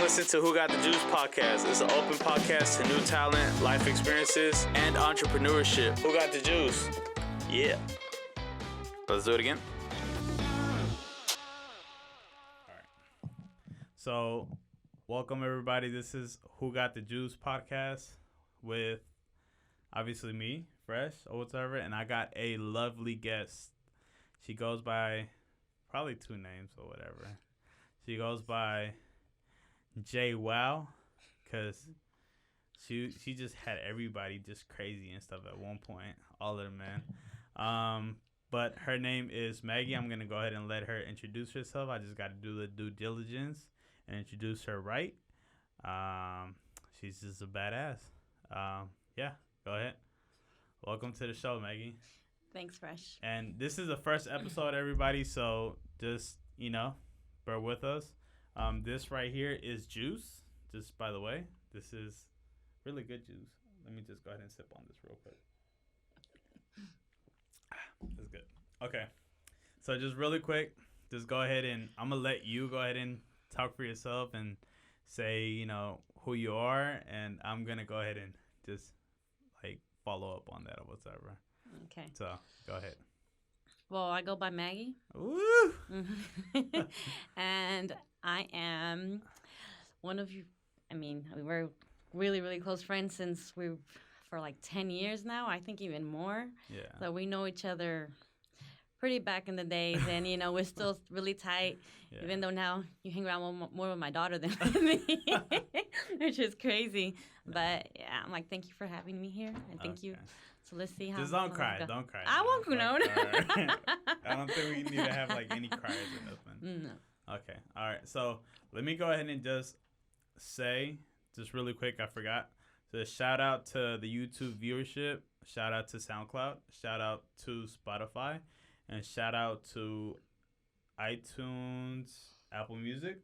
listening to Who Got the Juice podcast. It's an open podcast to new talent, life experiences, and entrepreneurship. Who got the juice? Yeah. Let's do it again. All right. So, welcome everybody. This is Who Got the Juice podcast with obviously me, Fresh, or whatever, and I got a lovely guest. She goes by probably two names or whatever. She goes by J Wow, because she just had everybody just crazy and stuff at one point, all of them, man. But her name is Maggie. I'm going to go ahead and let her introduce herself. I just got to do the due diligence and introduce her right. She's just a badass. Yeah, go ahead. Welcome to the show, Maggie. Thanks, Fresh. And this is the first episode, everybody, so just, bear with us. This right here is juice, just by the way. This is really good juice. Let me just go ahead and sip on this real quick. That's good. Okay. So just really quick, just go ahead and I'm going to let you go ahead and talk for yourself and say, who you are. And I'm going to go ahead and just, follow up on that or whatever. Okay. So go ahead. Well, I go by Maggie. Woo! And I am one of you. We were really, really close friends since for 10 years now. I think even more. Yeah. So we know each other pretty back in the days. And, we're still really tight, even though now you hang around more with my daughter than with me, which is crazy. But, yeah, I'm thank you for having me here. And thank you. So let's see how. Just don't cry. Don't cry. I won't know. I don't think we need to have any cries or nothing. No. Okay. All right. So let me go ahead and just say, just really quick, I forgot. So shout out to the YouTube viewership. Shout out to SoundCloud. Shout out to Spotify. And shout out to iTunes, Apple Music.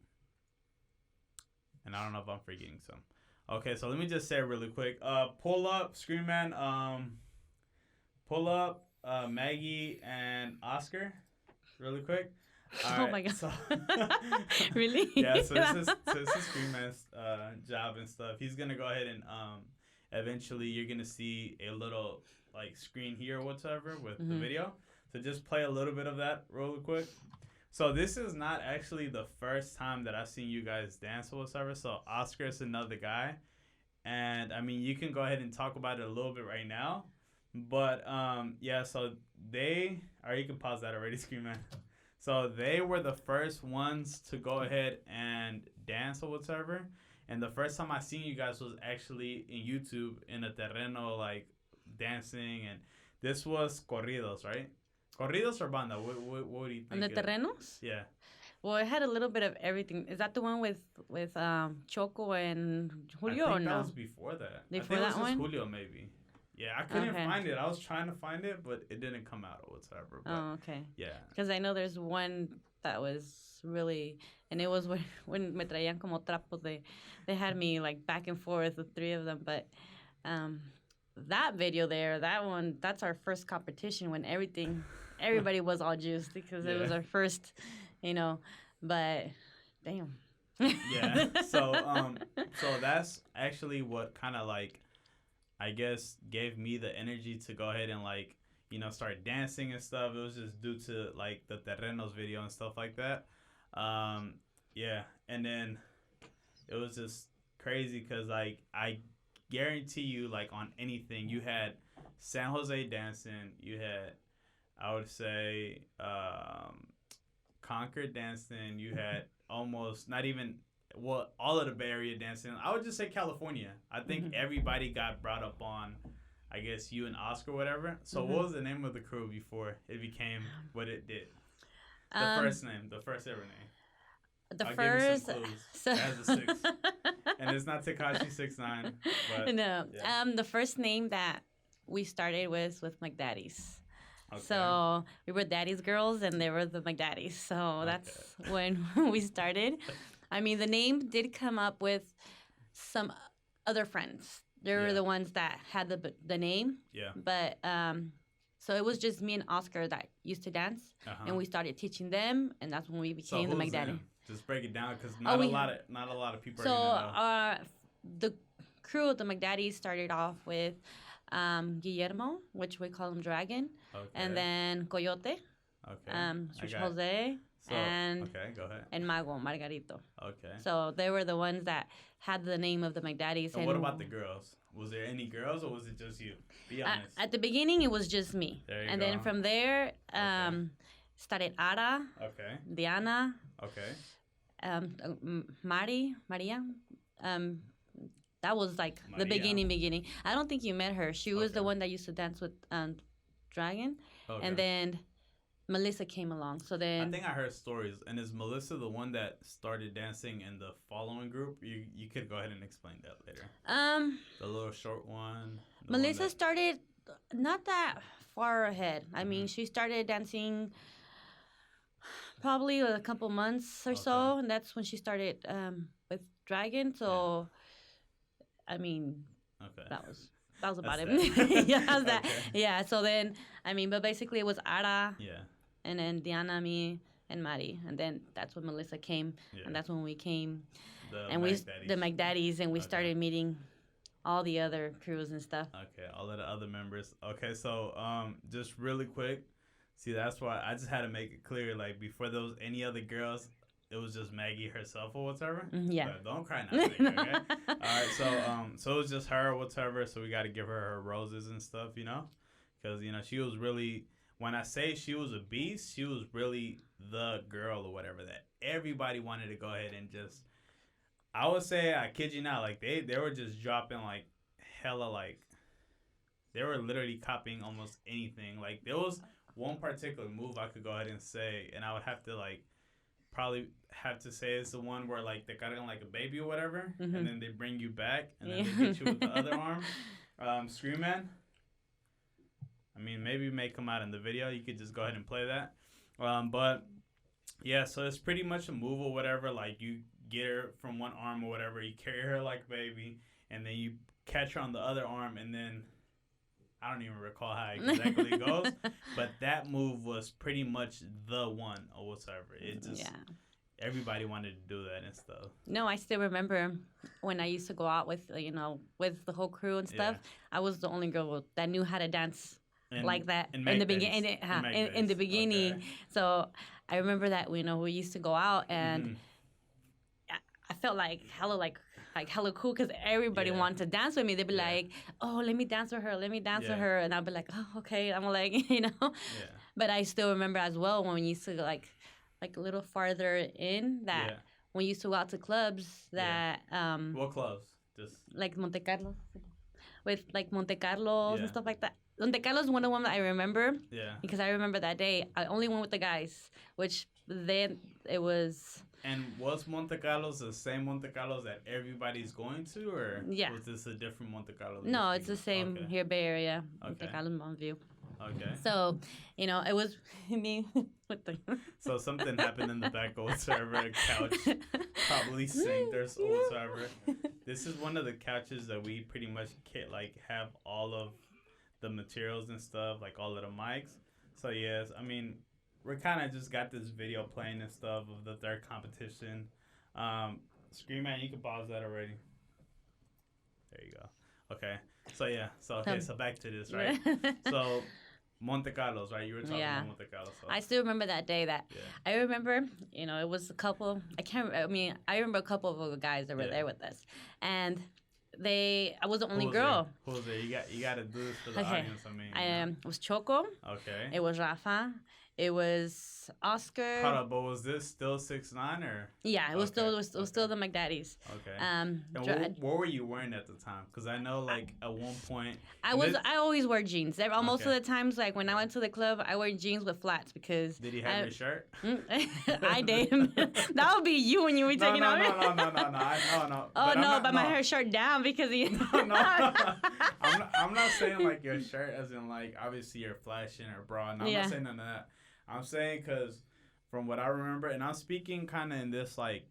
And I don't know if I'm forgetting some. Okay, so let me just say it really quick. Pull up, Screen Man. Pull up Maggie and Oscar really quick. All oh, my God. So really? Yeah, so this is Screen Man's job and stuff. He's going to go ahead and eventually you're going to see a little screen here or whatever with the video. So just play a little bit of that really quick. So this is not actually the first time that I've seen you guys dance or whatever. So Oscar is another guy. And, you can go ahead and talk about it a little bit right now. But, so or you can pause that already, Screen Man. So they were the first ones to go ahead and dance or whatever. And the first time I seen you guys was actually in YouTube in a terreno, dancing. And this was corridos, right? Corridos or banda? What do you think? On the terrenos? Yeah. Well, it had a little bit of everything. Is that the one with Choco and Julio I think or no? that was before that. Before I think that it was just one? Julio maybe. Yeah, I couldn't find it. I was trying to find it, but it didn't come out or whatever. But oh, okay. Yeah. Because I know there's one that was really, and it was when me traían como trapos. They had me back and forth, the three of them. But that video there, that one, that's our first competition when everybody was all juiced because it was our first, but damn. Yeah. So that's actually what kind of I guess gave me the energy to go ahead and start dancing and stuff. It was just due to the Terrenos video and stuff like that. Yeah. And then it was just crazy because I guarantee you on anything you had San Jose dancing, you had I would say Concord dancing, you had almost not even all of the Bay Area dancing. I would just say California. I think everybody got brought up on, I guess, you and Oscar or whatever. So what was the name of the crew before it became what it did? The first ever name. I'll give you some clues. It has a 6. And it's not Tekashi 6ix9ine. But, no. Yeah. The first name that we started was with McDaddy's. Okay. So we were Daddy's girls and they were the McDaddy's. So that's when we started. The name did come up with some other friends. They were the ones that had the name. Yeah. But so it was just me and Oscar that used to dance, and we started teaching them, and that's when we became the McDaddy. Just break it down because not a lot of people so, are gonna know. The crew of the McDaddies started off with Guillermo, which we call him Dragon, Okay. and then Coyote, which Jose, and go ahead. And Mago, Margarito. Okay. So they were the ones that had the name of the McDaddies. And what about the girls? Was there any girls or was it just you? Be honest. At the beginning, it was just me. There you and go. then from there, started Ara, Okay. Diana, Okay. Maria. That was like the Maria. beginning. I don't think you met her. She was the Okay. one that used to dance with Dragon. Okay. And then Melissa came along. So then I think I heard stories. And is Melissa the one that started dancing in the following group? You could go ahead and explain that later. The little short one. Melissa started not that far ahead. I mean, she started dancing probably a couple months or so, and that's when she started with Dragon. So, I mean, that was about it. That. Yeah. So then, I mean, but basically it was Ara. Yeah. And then Diana, me, and Mari, and then that's when Melissa came, and that's when we came, the McDaddies, and we started meeting all the other crews and stuff. Okay, all of the other members. Okay, so just really quick, see, that's why I just had to make it clear, like, before there was any other girls, it was just Maggie herself or whatever. Yeah. But don't cry now, okay? All right, so it was just her or whatever, so we got to give her roses and stuff, you know? Because, you know, she was really, when I say she was a beast, she was really the girl or whatever that everybody wanted to go ahead and just, I would say, I kid you not, like, they were just dropping, like, hella, like, they were literally copying almost anything. Like, there was one particular move I could go ahead and say, and I would have to, like, probably have to say it's the one where, like, they got it on, like, a baby or whatever, and then they bring you back, and then they hit you with the other arm. Scream Man. I mean, maybe it may come out in the video. You could just go ahead and play that. But, yeah, so it's pretty much a move or whatever. Like, you get her from one arm or whatever. You carry her like a baby, and then you catch her on the other arm, and then I don't even recall how exactly it goes. But that move was pretty much the one or whatever. It just, everybody wanted to do that and stuff. No, I still remember when I used to go out with, you know, with the whole crew and stuff. I was the only girl that knew how to dance like that in the beginning. In the beginning, so I remember that we used to go out, and I felt like hella cool because everybody wanted to dance with me. They'd be like, "Oh, let me dance with her, with her," and I'd be like, "Oh, okay." I'm like, you know. But I still remember as well when we used to like a little farther in that when we used to go out to clubs that what clubs? Just like Monte Carlo, with like Monte Carlos and stuff like that. Monte Carlos is one of them that I remember. Yeah. Because I remember that day I only went with the guys, which then it was. And was Monte Carlos the same Monte Carlos that everybody's going to, or was this a different Monte Carlo? No, it's the same here, Bay Area. Monte Carlos, Montview. Okay. So, you know, it was me with the. So something happened in the back of whatever, a couch probably synced or whatever. This is one of the couches that we pretty much have all of the materials and stuff, like all of the mics. So yes, I mean, we kind of just got this video playing and stuff of the third competition. Scream Man, you can pause that already. There you go. Okay. So yeah. So back to this, right? So Monte Carlos, right? You were talking about Monte Carlos. So. I still remember that day. I remember, you know, it was a couple. I remember a couple of guys that were there with us, and I was the only girl. Who was there? You got to do this for the audience. I mean, it was Choco. Okay. It was Rafa. It was Oscar. Hold up, but was this still 6ix9ine or? Yeah, it was still the McDaddies. Okay. And what were you wearing at the time? Because I know, like, at one point. I always wear jeans. Most of the times, like when I went to the club, I wear jeans with flats because. Did he have your shirt? I did. That would be you when you were taking off. No. Oh no, but my hair shirt down because he. No. I'm not saying like your shirt as in like obviously you're flashing or bra. No, I'm not saying none of that. I'm saying because from what I remember, and I'm speaking kind of in this like,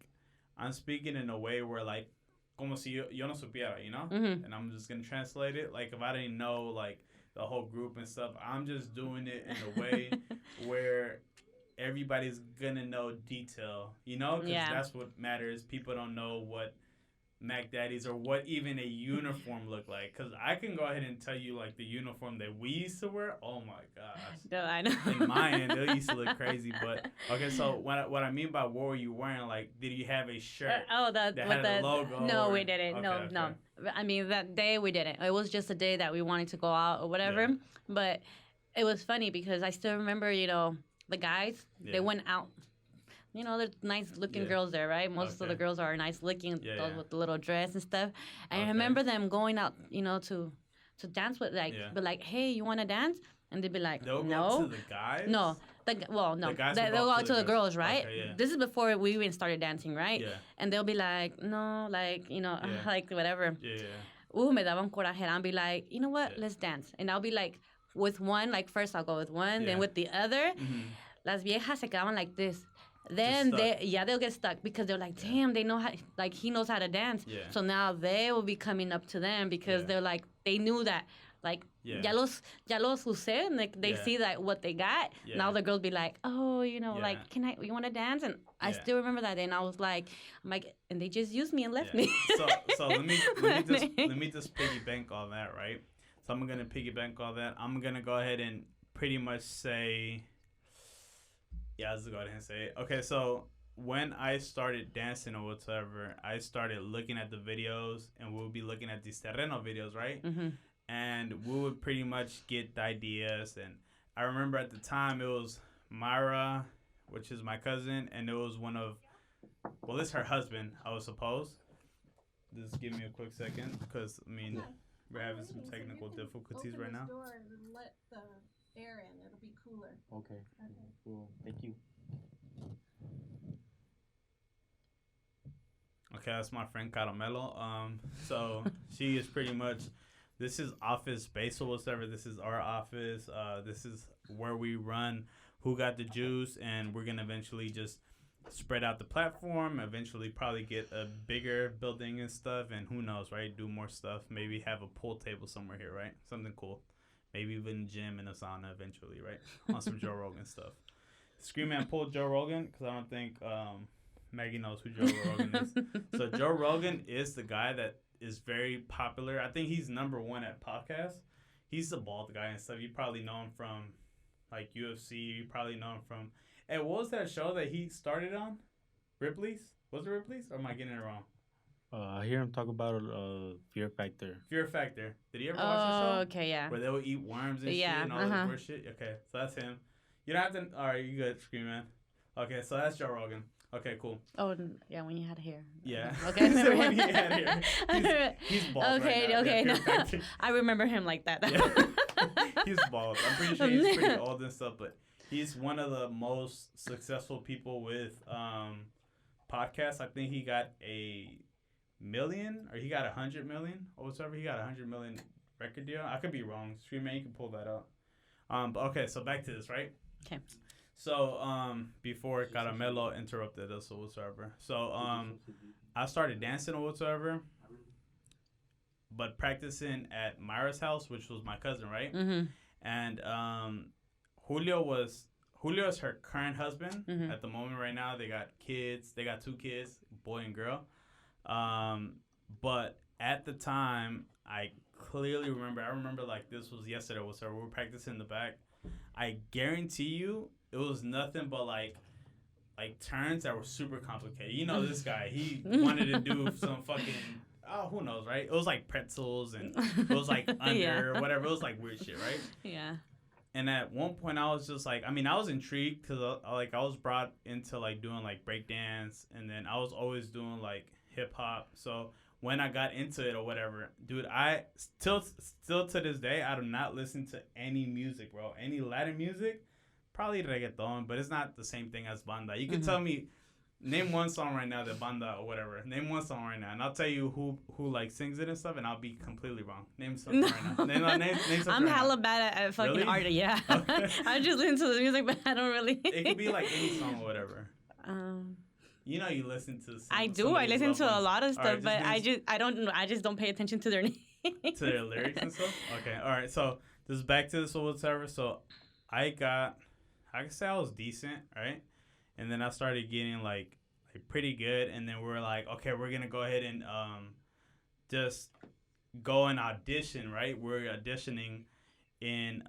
I'm speaking in a way where like, como si yo no supiera, you know? Mm-hmm. And I'm just going to translate it. Like if I didn't know like the whole group and stuff, I'm just doing it in a way where everybody's gonna know detail, you know, because that's what matters. People don't know what Mac Daddies or what even a uniform look like, because I can go ahead and tell you like the uniform that we used to wear. Oh my gosh! No, I know. In my end, they used to look crazy. But okay, so what I mean by what were you wearing? Like, did you have a shirt that had a logo? No, we didn't. Okay, no. I mean, that day we didn't. It was just a day that we wanted to go out or whatever. Yeah. But it was funny because I still remember, you know, the guys. They went out. You know, there's nice-looking girls there, right? Most of the girls are nice-looking, those with the little dress and stuff. And I remember them going out, you know, to dance with, like, be like, hey, you want to dance? And they'd be like, they'll no. Go to the guys? No. No. The guys they'll go out to the girls, right? Okay, This is before we even started dancing, right? Yeah. And they'll be like, no, like, you know, like, whatever. Yeah. Me daban coraje. And I'll be like, you know what? Let's dance. And I'll be like, with one, like, first I'll go with one, then with the other. Mm-hmm. Las viejas se quedaban like this. Then they'll get stuck because they're like, damn, they know how, like, he knows how to dance. Yeah. So now they will be coming up to them because they're like, they knew that, like, ya los usé, and they see that what they got. Yeah. Now the girls be like, oh, you know, like, you want to dance? And I still remember that day, and I was like, and they just used me and left me. So let me just piggyback on that, right? So I'm gonna piggyback on that. I'm gonna go ahead and pretty much say. Yeah, let's go ahead and say it. Okay, so when I started dancing or whatever, I started looking at the videos, and we'll be looking at these terreno videos, right? Mm-hmm. And we would pretty much get the ideas. And I remember at the time it was Myra, which is my cousin, and it was it's her husband, I was supposed. Just give me a quick second, because, I mean, we're having some technical difficulties right now. Door and let the air in. It'll be cooler. Okay. Cool. Thank you. Okay, that's my friend Caramelo. So she is pretty much, this is office space or whatever. This is our office. This is where we run Who Got the Juice, and we're gonna eventually just spread out the platform. Eventually, probably get a bigger building and stuff, and who knows, right? Do more stuff. Maybe have a pool table somewhere here, right? Something cool. Maybe even gym and a sauna eventually, right? On some Joe Rogan stuff. Scream Man pulled Joe Rogan because I don't think Maggie knows who Joe Rogan is. So Joe Rogan is the guy that is very popular. I think he's number one at podcasts. He's the bald guy and stuff. You probably know him from like UFC. You probably know him from. Hey, what was that show that he started on? Ripley's? Was it Ripley's? Or am I getting it wrong? I hear him talk about Fear Factor. Fear Factor. Did he ever watch the show? Oh, okay, yeah. Where they would eat worms and shit and all that weird shit? Okay, so that's him. You don't have to... All right, you good, Scream Man. Okay, so that's Joe Rogan. Okay, cool. Oh, yeah, when you had hair. Yeah. Okay. So when he had hair. He's bald right now. Okay. No. I remember him like that. Yeah. He's bald. I'm pretty sure he's pretty old and stuff, but he's one of the most successful people with podcasts. I think he got a... million, or he got 100 million or whatever. He got 100 million record deal. I could be wrong. Scream Man, you can pull that out. But okay, so back to this, right? Okay. So before Caramelo interrupted us or whatsoever. So I started dancing or whatsoever, but practicing at Myra's house, which was my cousin, right? Mm-hmm. And Julio is her current husband at the moment right now. They got kids. They got 2 kids, boy and girl. But at the time, I clearly remember like this was yesterday or so. We were practicing in the back. I guarantee you it was nothing but like turns that were super complicated. You know this guy, he wanted to do some fucking, who knows, right? It was like pretzels and it was like under or whatever. It was like weird shit, right? Yeah. And at one point I was just like, I mean, I was intrigued because I was brought into like doing like breakdance, and then I was always doing like hip hop. So when I got into it or whatever, dude, I still to this day, I do not listen to any music, bro. Any Latin music, probably reggaeton, but it's not the same thing as banda. You can tell me, name one song right now, the banda or whatever. Name one song right now, and I'll tell you who like sings it and stuff, and I'll be completely wrong. Name something right now. Name something. I'm right hella now. bad at fucking Really? art. Yeah. Okay. I just listen to the music, but I don't really. It could be like any song or whatever. You know, you listen to. I do. I listen to a lot of stuff, right, but I just don't pay attention to their name. To their lyrics and stuff. Okay, all right. So this is back to this or whatever. So I I could say I was decent, right? And then I started getting like pretty good, and then we were like, okay, we're gonna go ahead and just go and audition, right? We're auditioning in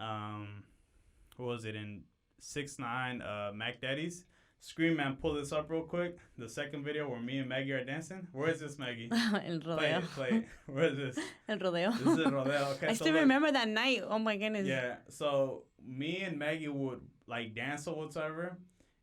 what was it, in 6ix9ine Mac Daddy's. Scream Man, pull this up real quick. The second video where me and Maggie are dancing. Where is this, Maggie? El rodeo. Play it. Where is this? El rodeo. This is El rodeo. Okay, I so still remember that night. Oh my goodness. Yeah, so me and Maggie would like dance or whatever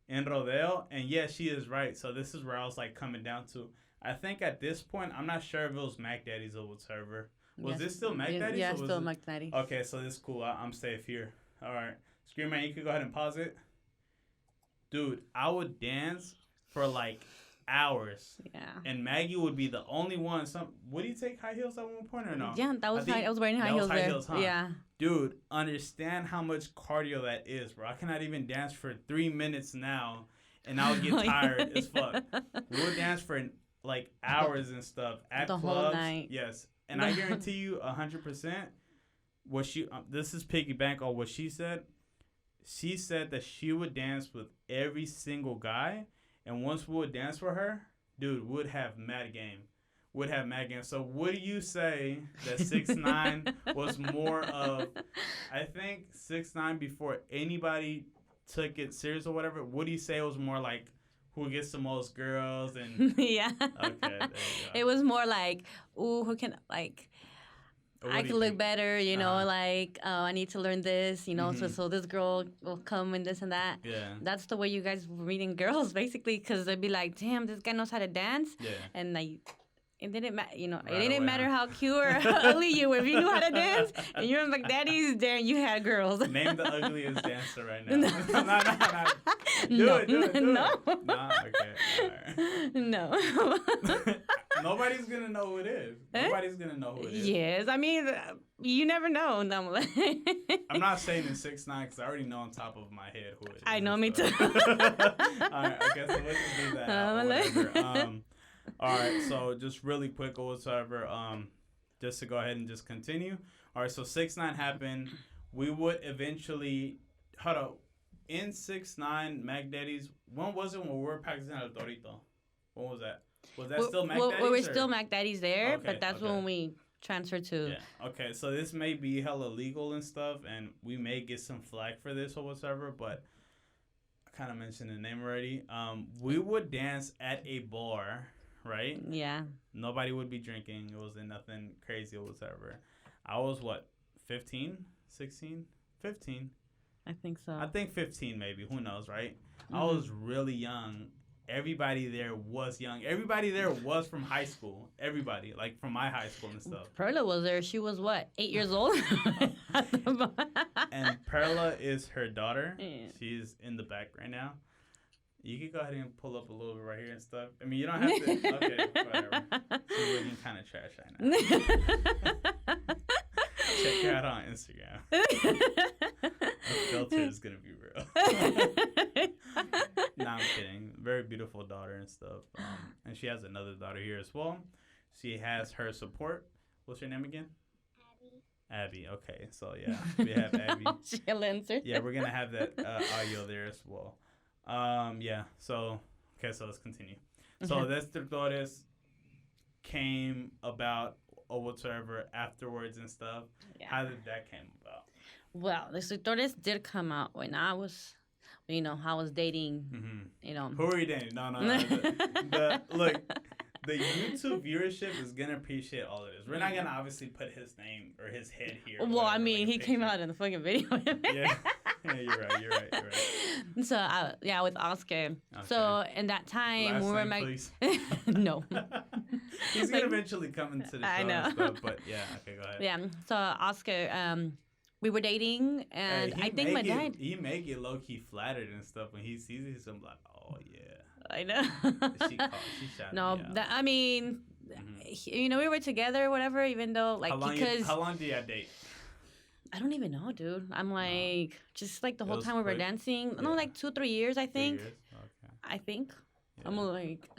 in rodeo, and yeah, she is right. So this is where I was like coming down to. I think at this point, I'm not sure if it was Mac Daddy's or whatever. Was this still Mac Daddy's? Yeah, still Mac Daddy's. Okay, so this is cool. I'm safe here. All right, Scream Man, you can go ahead and pause it. Dude, I would dance for like hours. Yeah. And Maggie would be the only one. Would he take high heels at one point or no? Yeah, that was I was wearing high heels there. Heels, huh? Yeah. Dude, understand how much cardio that is, bro. I cannot even dance for 3 minutes now, and I'll get tired as fuck. We would dance for like hours and stuff at the clubs. Whole night. Yes, and I guarantee you 100%. What she this is piggyback on what she said. She said that she would dance with every single guy, and once we would dance for her, dude, would have mad game. So would you say that 6ix9ine was more of, I think 6ix9ine before anybody took it serious or whatever, would you say it was more like who gets the most girls and yeah. Okay, there you go. It was more like, ooh, who can like I can look better, you know, like, I need to learn this, you know, so this girl will come and this and that. Yeah. That's the way you guys were reading girls, basically, because they'd be like, damn, this guy knows how to dance. Yeah. And, like, it didn't matter, you know, Right it didn't away, matter how cute or how ugly you were. If you knew how to dance and you're in McDaddy's, then you had girls. Name the ugliest dancer right now. No. Do it. No. Nah, okay. All right. No. Nobody's going to know who it is. Nobody's going to know who it is. Yes. I mean, you never know. No. I'm not saying in 6ix9ine because I already know on top of my head who it is. I know, me too. All right, okay, so let's just do that. Whatever. All right, so just really quick or whatever, just to go ahead and just continue. All right, so 6ix9ine happened. We would eventually, in 6ix9ine, Mac Daddy's, when was it when we were practicing El Torito? When was that? Was that still Mac Daddy's? We were still Mac Daddy's there, Okay, but that's when we transferred to. Yeah, okay, so this may be hella legal and stuff, and we may get some flack for this or whatever, but I kind of mentioned the name already. We would dance at a bar, right? Yeah. Nobody would be drinking. It wasn't nothing crazy or whatever. I was, 15, 16, 15? I think so. I think 15 maybe. Who knows, right? I was really young. Everybody there was young. Everybody there was from high school. Everybody, like from my high school and stuff. Perla was there. She was, 8 years old? And Perla is her daughter. Yeah. She's in the back right now. You can go ahead and pull up a little bit right here and stuff. I mean, you don't have to. Okay, whatever. She's looking kind of trash right now. Check her out on Instagram. The filter is going to be real. Nah, I'm kidding. Very beautiful daughter and stuff. And she has another daughter here as well. She has her support. What's your name again? Abby. Okay, so yeah, we have Abby. She'll answer. Yeah, we're going to have that audio there as well. Yeah, so let's continue. So Destructores came about or whatever afterwards and stuff. Yeah. How did that came about? Well, Destructores did come out when I was, I was dating, Who were you dating? No. Look, the YouTube viewership is going to appreciate all of this. We're not going to obviously put his name or his head here. Well, whatever, I mean, he came out in the fucking video. Yeah, you're right. So, with Oscar. Okay. So, in that time, we were please. No. He's going to eventually come into the show and stuff, but yeah, okay, go ahead. Yeah, so Oscar, we were dating, and I think my dad... He may get low-key flattered and stuff when he sees it. He's like, oh, yeah. I know. She shot no, me out. I mean, we were together or whatever, even though, like, how long do you date? I don't even know, dude. I'm like, just like the whole time we were dancing. Yeah. No, like 2-3 years, I think. 3 years? Okay. I think. Yeah. I'm like,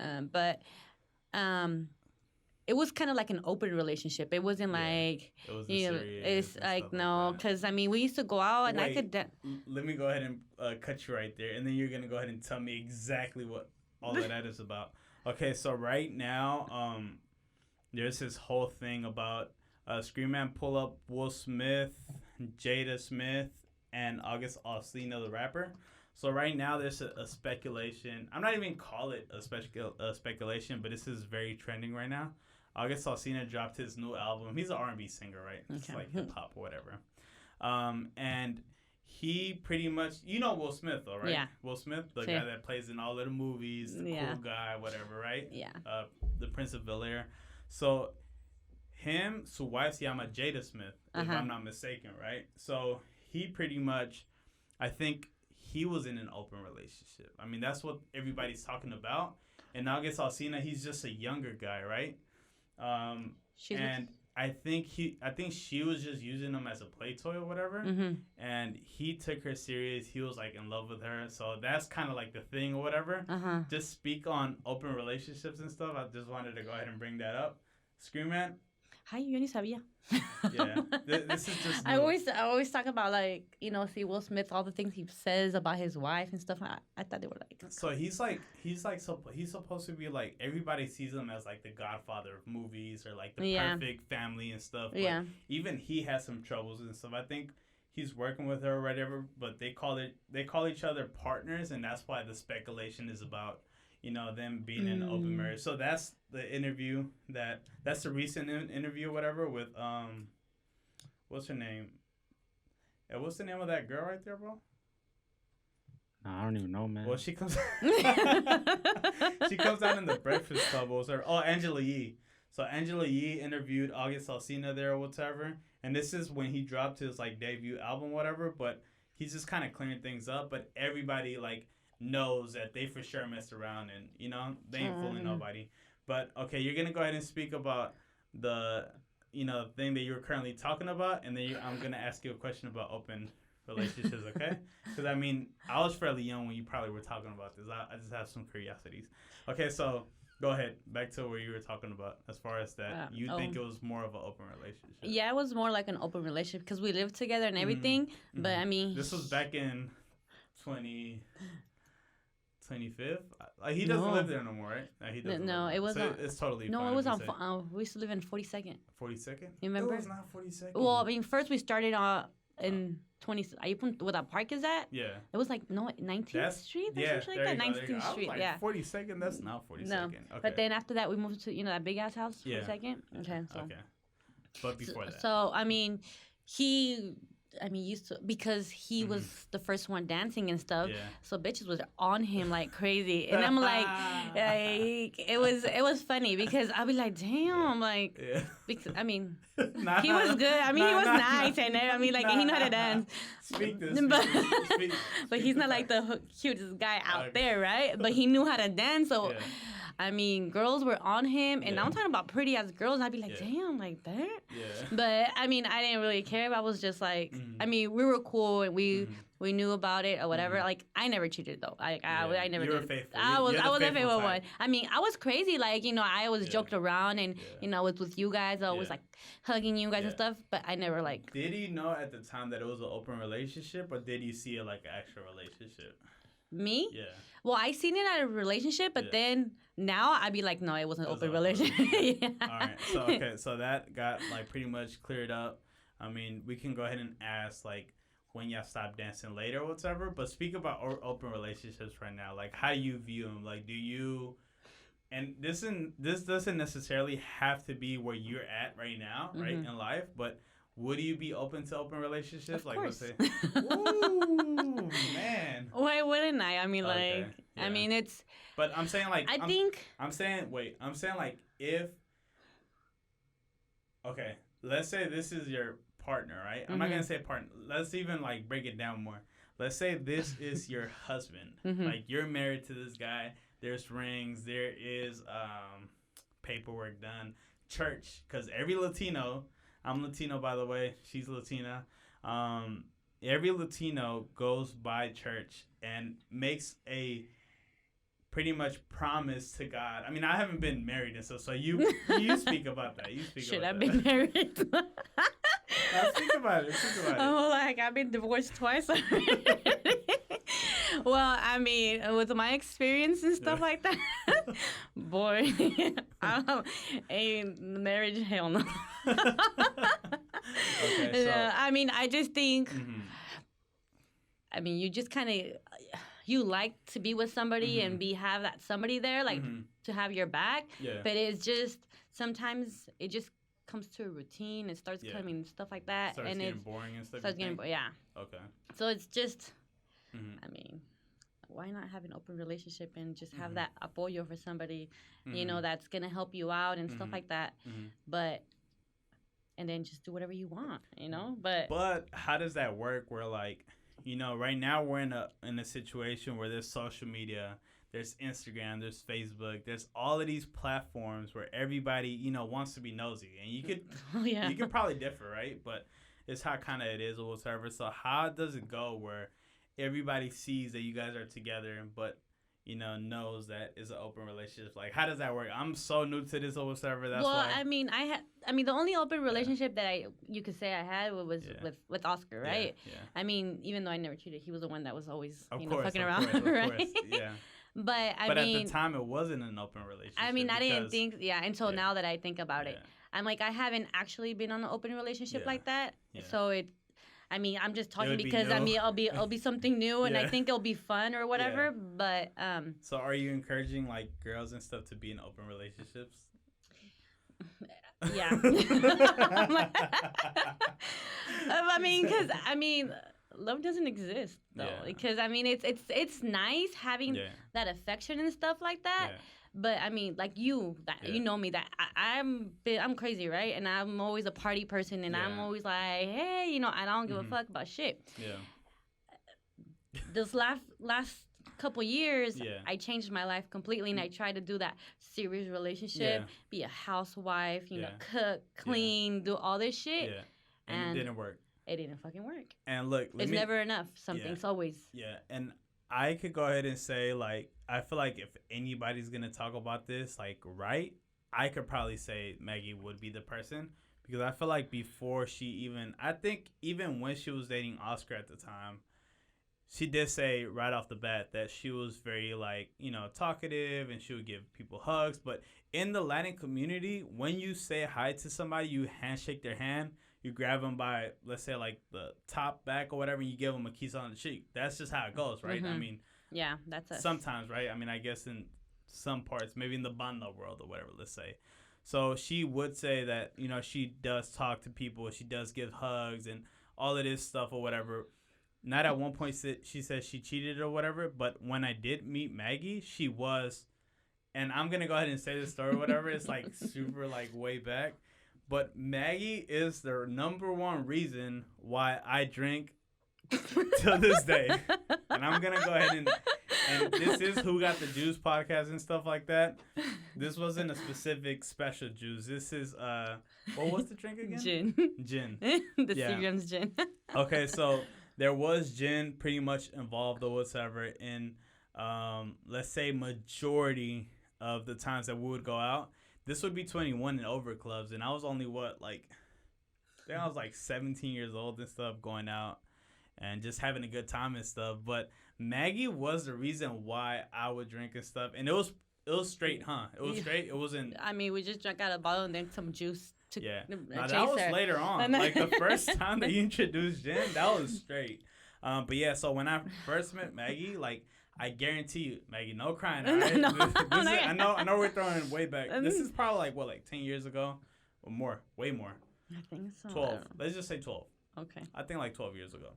it was kind of like an open relationship. It wasn't Yeah. like, It was you know, serious it's and like, stuff no, like that. because, I mean, we used to go out and I Wait, could, let me go ahead and cut you right there, and then you're gonna go ahead and tell me exactly what all of that is about. Okay, so right now, there's this whole thing about Scream Man pull up Will Smith, Jada Smith, and August Alsina, the rapper. So right now there's a speculation. I'm not even call it a speculation, but this is very trending right now. August Alsina dropped his new album. He's an R&B singer, right? It's Okay. like hip hop or whatever. And he pretty much, you know Will Smith though, right? Yeah. Will Smith, the Sí. guy that plays in all of the movies, the Yeah. cool guy, whatever, right? yeah. The Prince of Bel-Air. So him, su wife se llama Jada Smith, if Uh-huh. I'm not mistaken, right? So he pretty much, I think he was in an open relationship. I mean, that's what everybody's talking about. And August Alsina, he's just a younger guy, right? She's And I think she was just using him as a play toy or whatever. Mm-hmm. And he took her serious. He was like in love with her. So that's kind of like the thing or whatever. Uh-huh. Just speak on open relationships and stuff. I just wanted to go ahead and bring that up. Scream Man. Hi, yo ni sabía. Yeah. This is just. I always talk about, like, you know, see Will Smith, all the things he says about his wife and stuff. I thought they were like. So he's supposed to be like, everybody sees him as like the godfather of movies or like the Yeah. perfect family and stuff. But Yeah. even he has some troubles and stuff. I think he's working with her or whatever, but they call each other partners, and that's why the speculation is about, you know, them being in open marriage. So that's the interview that's the recent interview or whatever with what's her name? What's the name of that girl right there, bro? Nah, I don't even know, man. Well, she comes she comes out in the Breakfast Club. Angela Yee. So Angela Yee interviewed August Alsina there or whatever, and this is when he dropped his like debut album, whatever. But he's just kind of clearing things up. But everybody like knows that they for sure messed around, and you know they ain't fooling nobody. But okay, you're gonna go ahead and speak about the thing that you're currently talking about, and then I'm gonna ask you a question about open relationships, okay? Because I mean, I was fairly young when you probably were talking about this. I just have some curiosities. Okay, so go ahead, back to where you were talking about as far as that you think it was more of an open relationship. Yeah, it was more like an open relationship because we lived together and everything. Mm-hmm. But I mean, this was back in 25th. Like he doesn't live there no more, right? Like, he doesn't. No, live it was there. So on. it's totally No, fine it was if on. you say We used to live in 42nd. 42nd. You remember? It was not 42nd. Well, I mean, first we started in 20. Where that park is at? Yeah. It was like 19th Street. Yeah, Something there like you that. go, there you 19th go. I was Street. like, Yeah. 42nd. That's not 42nd. No, Okay. but then after that we moved to that big ass house. Yeah. 42nd. Okay. So. Okay. But before that. So I mean, used to because he was the first one dancing and stuff. Yeah. So bitches was on him like crazy, and I'm like it was funny because I'd be like, damn, like Yeah. because I mean Nah, he was good. I mean he was nice and I mean like he knew how to dance. Speak this. But he's not like the cutest guy out there, right? But he knew how to dance, so. Yeah. I mean, girls were on him, and Yeah. I'm talking about pretty ass girls. And I'd be like, Yeah. damn, like that. Yeah. But I mean, I didn't really care. I was just like, I mean, we were cool, and we knew about it or whatever. Like, I never cheated though. I never You were did. faithful. I was You're a the faithful one. type. I mean, I was crazy. Like, you know, I always joked around, and you know, with you guys, I was Yeah. like hugging you guys and Yeah. stuff. But I never like. Did he know at the time that it was an open relationship, or did you see it like an actual relationship? Me? Yeah. Well, I seen it at a relationship, but then now I'd be like, no, it wasn't It was open an open relationship. Yeah. All right. So that got like pretty much cleared up. I mean, we can go ahead and ask like when y'all stop dancing later or whatever. But speak about open relationships right now. Like, how do you view them? Like, do you? And this doesn't necessarily have to be where you're at right now, right, in life, but. Would you be open to open relationships? Of like, course. let's say, ooh, man. Why wouldn't I? I mean, Okay, like, yeah. I mean, it's. But I'm saying like. I'm saying like if. Okay, let's say this is your partner, right? I'm not gonna say partner. Let's even like break it down more. Let's say this is your husband. Like you're married to this guy. There's rings. There is paperwork done. Church, because every Latino. I'm Latino, by the way. She's Latina. Every Latino goes by church and makes a pretty much promised to God. I mean, I haven't been married and stuff, so you speak about that. You speak Should about I've that. been married? Now, speak about it. Speak about it. Oh, like I've been divorced twice already. Well, I mean, with my experience and stuff like that, boy, I don't, ain't marriage, hell no. Okay, so I mean, I just think, mhm. I mean, you just kind of, you like to be with somebody and have that somebody there, like to have your back. Yeah. But it's just, sometimes it just comes to a routine. It starts coming, stuff like that. Starts and getting it's, boring and stuff. starts getting, yeah. Okay. So it's just, Mhm. I mean, why not have an open relationship and just have that apoyo for somebody, you know, that's going to help you out and stuff like that. But, and then just do whatever you want, you know? But how does that work where, like, you know, right now we're in a situation where there's social media, there's Instagram, there's Facebook, there's all of these platforms where everybody, you know, wants to be nosy. And you could you could probably differ, right? But it's how kind of it is or whatever. So how does it go where everybody sees that you guys are together, but you know knows that it's an open relationship? Like, how does that work? I'm so new to this or whatever. That's well, why. I mean, the only open relationship that you could say I had was with Oscar, right? Yeah. I mean, even though I never cheated, he was the one that was always fucking Of around, course, right? yeah. But at the time, it wasn't an open relationship. I mean, I didn't think, until now that I think about it. Yeah. I'm like, I haven't actually been on an open relationship like that. Yeah. So I mean, I'm just talking would be because new. I mean, it'll be something new, and I think it'll be fun or whatever. Yeah. But So, are you encouraging like girls and stuff to be in open relationships? yeah. I mean, because love doesn't exist though. Yeah. Because I mean, it's nice having that affection and stuff like that. Yeah. But I mean, like you know me, that I'm crazy, right? And I'm always a party person, and I'm always like, hey, you know, I don't give a fuck about shit. Yeah. This last couple years, Yeah. I changed my life completely, and I tried to do that serious relationship, be a housewife, you know, cook, clean, do all this shit. Yeah. And it didn't work. It didn't fucking work. And look, It's never enough. Something's always. Yeah, and I could go ahead and say, like, I feel like if anybody's going to talk about this, like, right, I could probably say Maggie would be the person. Because I feel like before she even, I think even when she was dating Oscar at the time, she did say right off the bat that she was very, like, you know, talkative and she would give people hugs. But in the Latin community, when you say hi to somebody, you handshake their hand. You grab them by, let's say, like the top, back, or whatever, and you give them a kiss on the cheek. That's just how it goes, right? I mean, yeah, that's us. Sometimes, right? I mean, I guess in some parts, maybe in the banda world or whatever, let's say. So she would say that, you know, she does talk to people, she does give hugs and all of this stuff or whatever. Not at one point she said she cheated or whatever, but when I did meet Maggie, she was, and I'm going to go ahead and say this story or whatever. It's like super like way back. But Maggie is the number one reason why I drink till this day. And I'm going to go ahead and this is Who Got the Juice podcast and stuff like that. This wasn't a specific special juice. This is, what was the drink again? Gin. The Seagram's gin. Okay, so there was gin pretty much involved or whatever in, let's say, majority of the times that we would go out. This would be 21 and over clubs, and I was only, I think I was like 17 years old and stuff, going out and just having a good time and stuff. But Maggie was the reason why I would drink and stuff, and it was straight, huh? It was straight. It wasn't. I mean, we just drank out of a bottle and then some juice to Now, that was later on. Like the first time that you introduced gin, that was straight. But yeah, so when I first met Maggie, like, I guarantee you, Maggie, no crying. All right? I know we're throwing way back. This is probably like 10 years ago or more, way more. I think so. 12. Let's just say 12. Okay. I think like 12 years ago.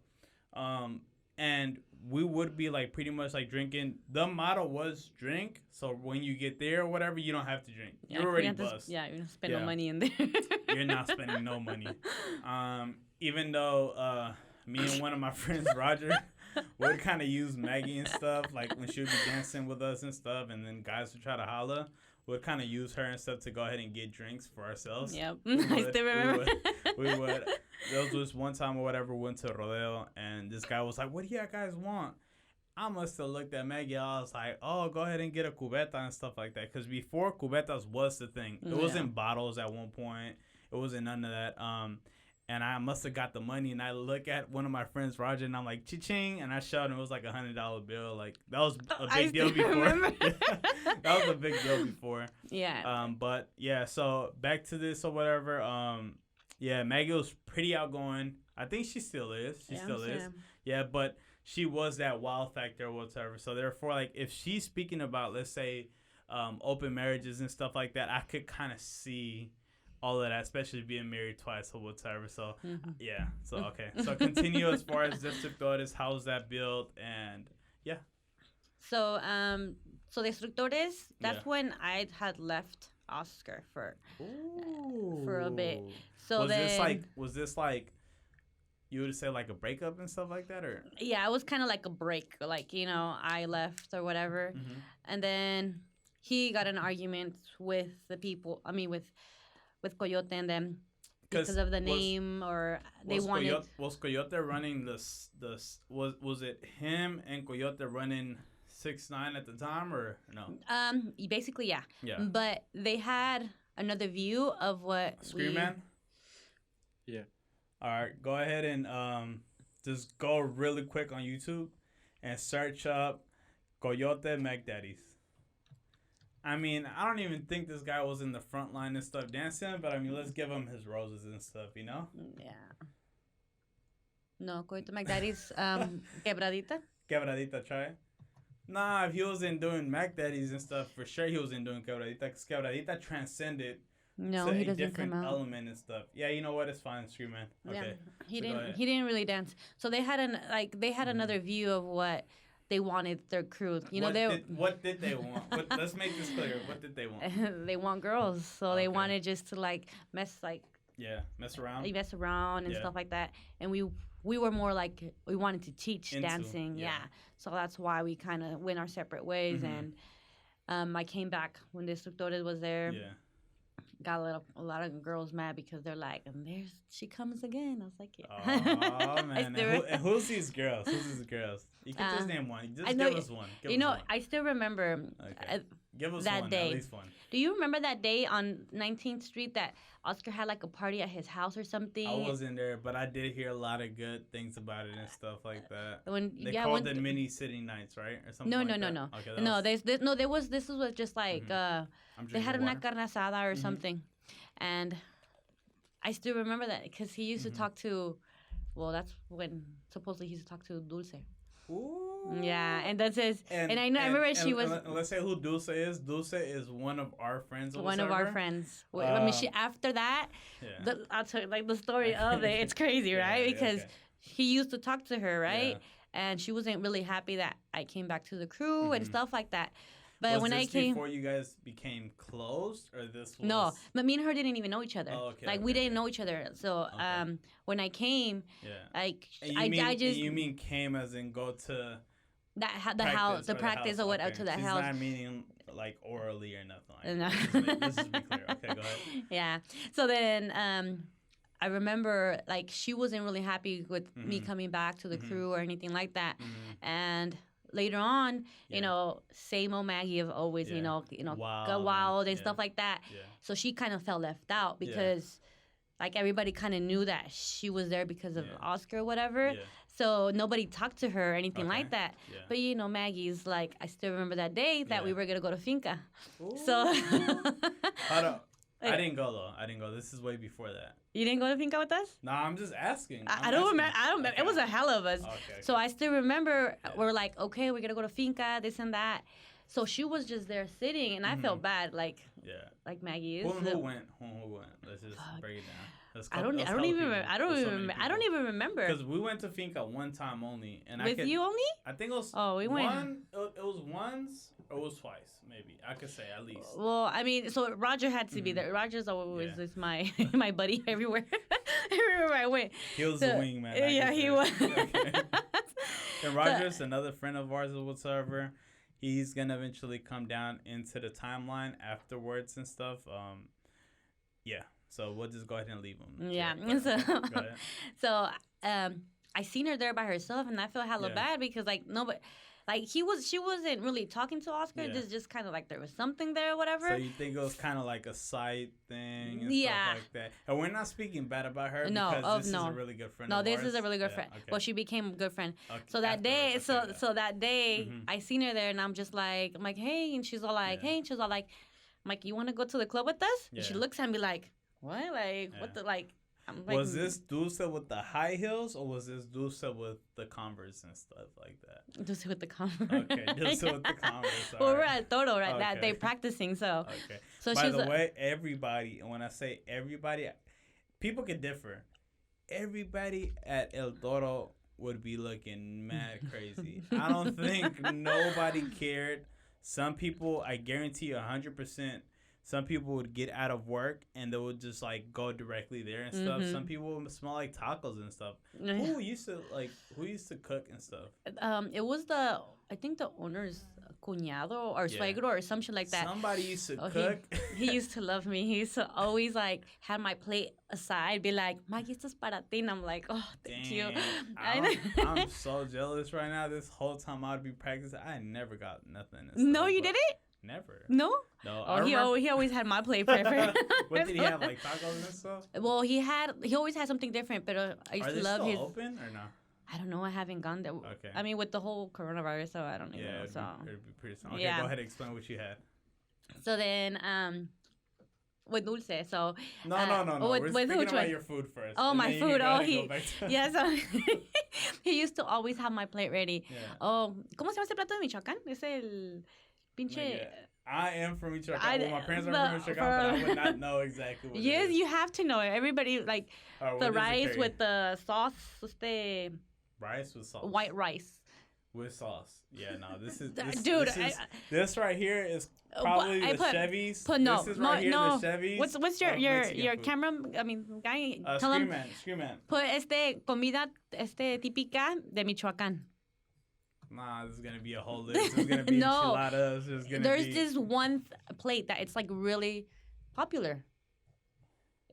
And we would be like pretty much like drinking. The motto was drink. So when you get there or whatever, you don't have to drink. Yeah, You're already buzzed. You're not spend no money in there. You're not spending no money. Even though me and one of my friends, Roger, would kind of use Maggie and stuff, like when she would be dancing with us and stuff, and then guys would try to holla. We'd kind of use her and stuff to go ahead and get drinks for ourselves. Yep, I still remember. We would. There was this one time or whatever, we went to Rodeo, and this guy was like, "What do you guys want?" I must have looked at Maggie. I was like, oh, go ahead and get a cubeta and stuff like that. Because before, cubetas was the thing. It wasn't bottles at one point. It wasn't none of that. And I must have got the money. And I look at one of my friends, Roger, and I'm like, cha-ching. And I showed him it was like $100 bill. Like, that was a big deal before. That was a big deal before. Yeah. But, yeah, so back to this or whatever. Yeah, Maggie was pretty outgoing. I think she still is. She still is. Yeah, but she was that wow factor or whatever. So therefore, like, if she's speaking about, let's say, open marriages and stuff like that, I could kind of see all of that, especially being married twice or whatever. So, yeah. So, okay. So, continue as far as Destructores. How's that built? And, yeah. So, Destructores, that's when I had left Oscar for a bit. So was this like you would say like a breakup and stuff like that, or? Yeah, it was kind of like a break. Like, I left or whatever. And then he got an argument with the people, with Coyote and them because of the name, or they wanted... Was Coyote running was it him and Coyote running 6ix9ine at the time, or no? Basically, yeah. Yeah. But they had another view of what Scream Man? Yeah. All right, go ahead and just go really quick on YouTube and search up Coyote McDaddies. I mean, I don't even think this guy was in the front line and stuff dancing, but I mean, let's give him his roses and stuff, you know? Yeah. No, Coyote McDaddies, Quebradita. Quebradita, try it. Nah, if he wasn't doing McDaddies and stuff, for sure he wasn't doing Quebradita, because Quebradita transcended no, to he a doesn't different come out. element and stuff. Yeah, you know what? It's fine, Scream Man. Okay. Yeah, he didn't really dance. So they had another view of what they wanted their crew. What did they want? Let's make this clear. What did they want? They want girls, so they wanted just to mess around. Mess around and stuff like that. And we were more like we wanted to teach dancing. Yeah. So that's why we kind of went our separate ways. And I came back when Destructores was there. Yeah. Got a lot of girls mad because they're like, and she comes again. I was like, yeah. Oh man, and who's these girls? You can just name one. Just give us one. I still remember give us that one, day. at least one. Do you remember that day on 19th Street that Oscar had like a party at his house or something? I wasn't there, but I did hear a lot of good things about it and stuff like that. They called it mini city nights, right, or something? No. Okay, no. This was just like they had una carne asada or something, and I still remember that because he used to talk to. Well, that's when supposedly he used to talk to Dulce. Ooh. Yeah, and that's his. And I know. I remember she was. Let's say who Dulce is. Dulce is one of our friends. One of our friends. I mean, after that, I'll tell you the story of it. It's crazy, right? Because he used to talk to her, right? Yeah. And she wasn't really happy that I came back to the crew and stuff like that. But when I came, before you guys became close, or this was? No, but me and her didn't even know each other. Oh, okay. We didn't know each other. So when I came, you mean came as in go to the house, the practice or whatever to that house. She's not meaning like orally or nothing. Like that. Let's just be clear. Okay, go ahead. Yeah. So then I remember she wasn't really happy with me coming back to the crew or anything like that, and. Later on, same old Maggie of always, go wild and stuff like that. Yeah. So she kind of felt left out because, everybody kind of knew that she was there because of Oscar or whatever. Yeah. So nobody talked to her or anything like that. Yeah. But, Maggie's I still remember that day that we were going to go to Finca. Ooh. So. I didn't go, though. This is way before that. You didn't go to Finca with us? No, I'm just asking. I don't remember. Okay. It was a hell of us. Okay. So I still remember we're like, okay, we're going to go to Finca, this and that. So she was just there sitting, and I felt bad, like Maggie is. Who went? Let's just break it down. I don't even remember. Because we went to Finca one time only, and you only? I think it was. Oh, we went. It was once or it was twice, maybe. I could say at least. Well, I mean, so Roger had to be there. Roger's always just my my buddy everywhere. Everywhere I went. He was the wingman. Yeah, he was. Okay. And Roger's another friend of ours or whatever. He's gonna eventually come down into the timeline afterwards and stuff. Yeah. So we'll just go ahead and leave him. Yeah. So I seen her there by herself, and I felt hella bad because nobody. like she wasn't really talking to Oscar. Yeah. Just kind of like there was something there or whatever. So you think it was kind of like a side thing and Yeah. stuff like that? And we're not speaking bad about her No, because this no. is a really good friend No, of this ours. is a really good Yeah, friend. okay. Well, she became a good friend. Okay, So that day, afterwards, okay, so that day, Mhm. I seen her there, and I'm just like, I'm like, hey, and she's all like, Yeah. hey, and she's all like, I'm like, you want to go to the club with us? And she Yeah. looks at me like, what? Like, Yeah. what the like? I'm like, Was this Dulce with the high heels or was this Dulce with the Converse and stuff like that? Dulce with the Converse? Okay, Dulce with the Converse. Well, we're alright. at Toro right that Okay. day practicing, so Okay. so By she's the way, everybody, and when I say everybody, people can differ. Everybody at El Toro would be looking mad crazy. I don't think nobody cared. Some people, I guarantee you 100%, some people would get out of work and they would just like go directly there and stuff. Mhm. Some people would smell like tacos and stuff. Yeah. Who used to cook and stuff? It was I think the owner's cuñado or Yeah. suegro or some shit like that. Somebody used to Oh, cook. He used to love me. He used to always like have my plate aside, be like, Maggie, esto es para ti. And I'm like, oh, thank you. I'm so jealous right now. This whole time I'd be practicing, I never got nothing. and No, stuff, you but didn't? Never. No? No. Oh, I remember, he always had my plate perfect. what did he have, like tacos and stuff? Well, he always had something different, but I used Are to they love still his. open or no? I don't know. I haven't gone there. Okay. I mean, with the whole coronavirus, so I don't even Yeah, know. So, it'd be pretty soon. Okay, Yeah. go ahead and explain what you had. so then, with Dulce, so. No. With, We're with speaking which about one? your food first. Oh, and my then you can food. go Oh, ahead and he. go back to- Yeah, so he used to always have my plate ready. Yeah. Oh, ¿cómo se llama ese plato de Michoacán? Es el pinche. Nigga, I am from Michoacán. I- Well, my parents are the- from Michoacán, but I would not know exactly what Yes, it is. you have to know it. Everybody like Or the what does it rice carry? with the sauce, rice with sauce. white rice. With sauce. Yeah, no, this is Dude, this right here is probably I the put- Chevys. Put no, This is right here, no. the Chevys. What's your of Mexican food. camera? I mean, guy. Tell him. Scream man. Put comida típica de Michoacán. Nah, this is gonna be a whole list. There's gonna be No. enchiladas. There's gonna There's be. this one plate that it's like really popular.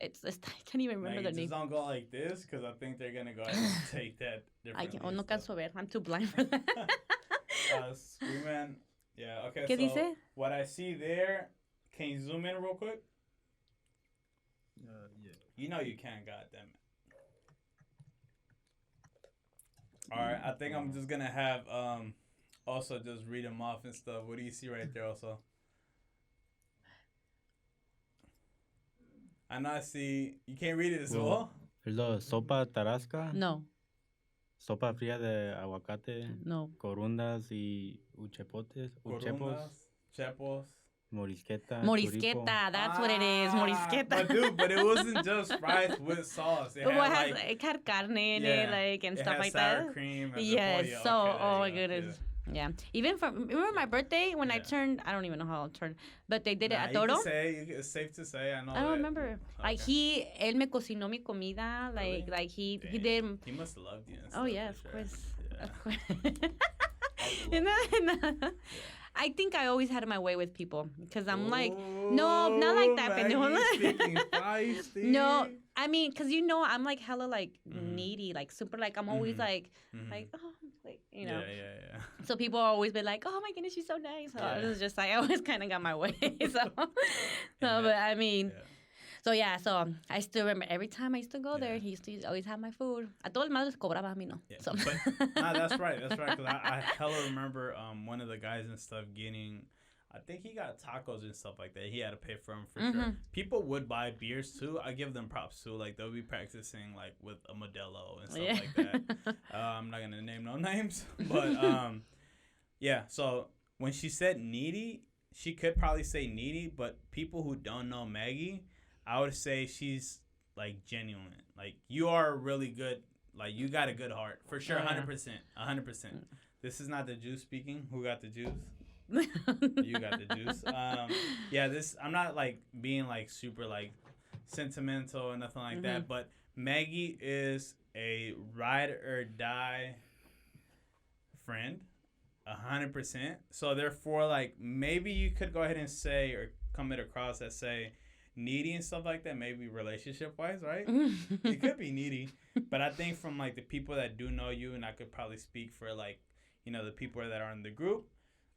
It's I can't even remember Maggie, the name. just don't go like this, because I think they're gonna go ahead and take that I differently. can't, no canso ver. I'm too blind for that. Scream man. Yeah. Okay. ¿Qué so dice? what I see there. Can you zoom in real quick? Yeah. You know you can, goddammit. Alright, I think I'm just gonna have also just read them off and stuff. What do you see right there also? I know I see you can't read it as well. Es lo sopa tarasca, No, sopa fría de aguacate, no. corundas y uchepotes, uchepos, Corundas, chepos. morisqueta, Morisqueta, that's what it is. Morisqueta. But dude, but it wasn't just rice with sauce. It had Well, like it had carne in yeah, it, like, and it stuff had like sour that. cream and Yes. the pollo. So, Okay, there oh my you go. goodness. Yeah. Even remember my birthday when I Yeah. turned, I don't even know how I turned, but they did it Nah, at you Toro. can say, it's safe to say. I know. I don't that. remember. Like Okay. él me cocinó mi comida. Like, Really? he Damn. did. He must have loved you. And Oh stuff, yeah, for of sure. course. Yeah. Of course. love And then- I think I always had my way with people because I'm like, no, not like that, Maggie pendejo. speaking feisty. No, I mean, because I'm like hella like Mhm. needy, like super like I'm always Mhm. like like oh like you know. Yeah. So people always be like, oh my goodness, she's so nice. So Yeah. it was just like I always kind of got my way. that- But I mean. Yeah. So I still remember every time I used to go there, Yeah. he used to always have my food. A todo el mundo les cobraba, a mí no. Yeah, So. but nah, that's right. Because I hella remember one of the guys and stuff getting. I think he got tacos and stuff like that. He had to pay for them for sure. Mhm. People would buy beers too. I give them props too. Like they'll be practicing like with a Modelo and stuff Yeah. like that. I'm not gonna name no names, but yeah. So when she said needy, she could probably say needy, but people who don't know Maggie, I would say she's like genuine. Like you are really good. Like you got a good heart for sure. Oh, yeah. 100%. 100%. This is not the juice speaking. Who got the juice? You got the juice. Yeah, this I'm not like being like super like sentimental or nothing like that, but Maggie is a ride or die friend, 100%. So therefore, like maybe you could go ahead and say or come it across that say needy and stuff like that, maybe relationship wise, right? It could be needy, but I think from like the people that do know you, and I could probably speak for like the people that are in the group,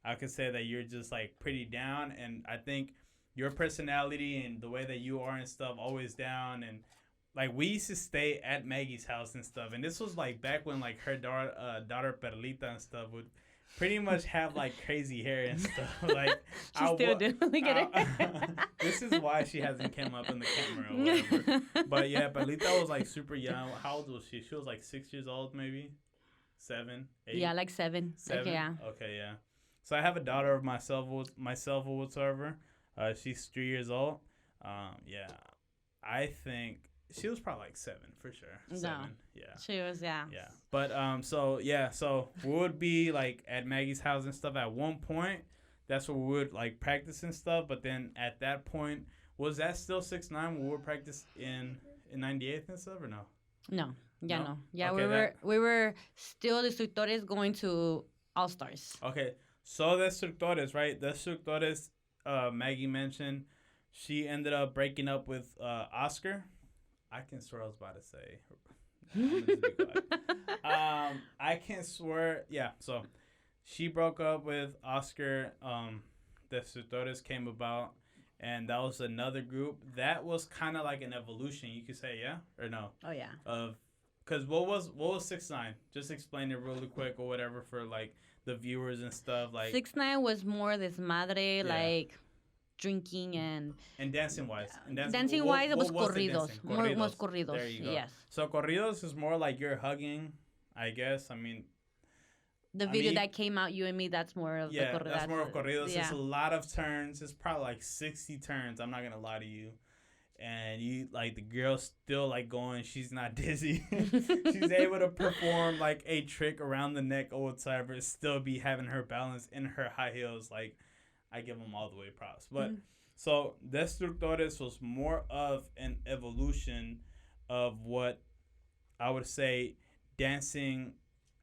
I could say that you're just like pretty down. And I think your personality and the way that you are and stuff, always down. And like we used to stay at Maggie's house and stuff. And this was like back when like her daughter Perlita and stuff would pretty much have like crazy hair and stuff. Like She still do. Look at her. This is why she hasn't came up in the camera or whatever. But yeah, Perlita was like super young. How old was she? She was like 6 years old, maybe 7, 8. Yeah, like 7. 7. Okay, yeah. Okay, yeah. So I have a daughter of myself or whatsoever. She's 3 years old. Yeah, I think she was probably like 7 for sure. 7. No. Yeah. She was, yeah. Yeah. But so we would be like at Maggie's house and stuff at one point. That's where we would like practice and stuff. But then at that point, was that still 6'9" when we would practice in 98th and stuff or no? No. Yeah, No? no. Yeah, Okay, we were still destructores going to All Stars. Okay. So the destructores, right? The destructores, Maggie mentioned, she ended up breaking up with Oscar. I can swear I was about to say. I'm gonna just be quiet. I can swear. Yeah. So she broke up with Oscar. The Destructores came about, and that was another group. That was kind of like an evolution, you could say, yeah or no? Oh, yeah. Cause what was 6'9"? Just explain it really quick or whatever for like the viewers and stuff. Like 6'9" was more desmadre, like drinking and dancing wise. Dancing wise, it was what the corridos. dancing? More was corridos. There you go. Yes. So corridos is more like you're hugging, I guess. I mean, The video that came out, You and Me, that's more of the corridos. That's more of corridos. Yeah. It's a lot of turns. It's probably like 60 turns. I'm not gonna lie to you. And you like the girl's still like going. She's not dizzy. She's able to perform like a trick around the neck or whatever. Still be having her balance in her high heels. Like I give them all the way props. But so Destructores was more of an evolution of what I would say dancing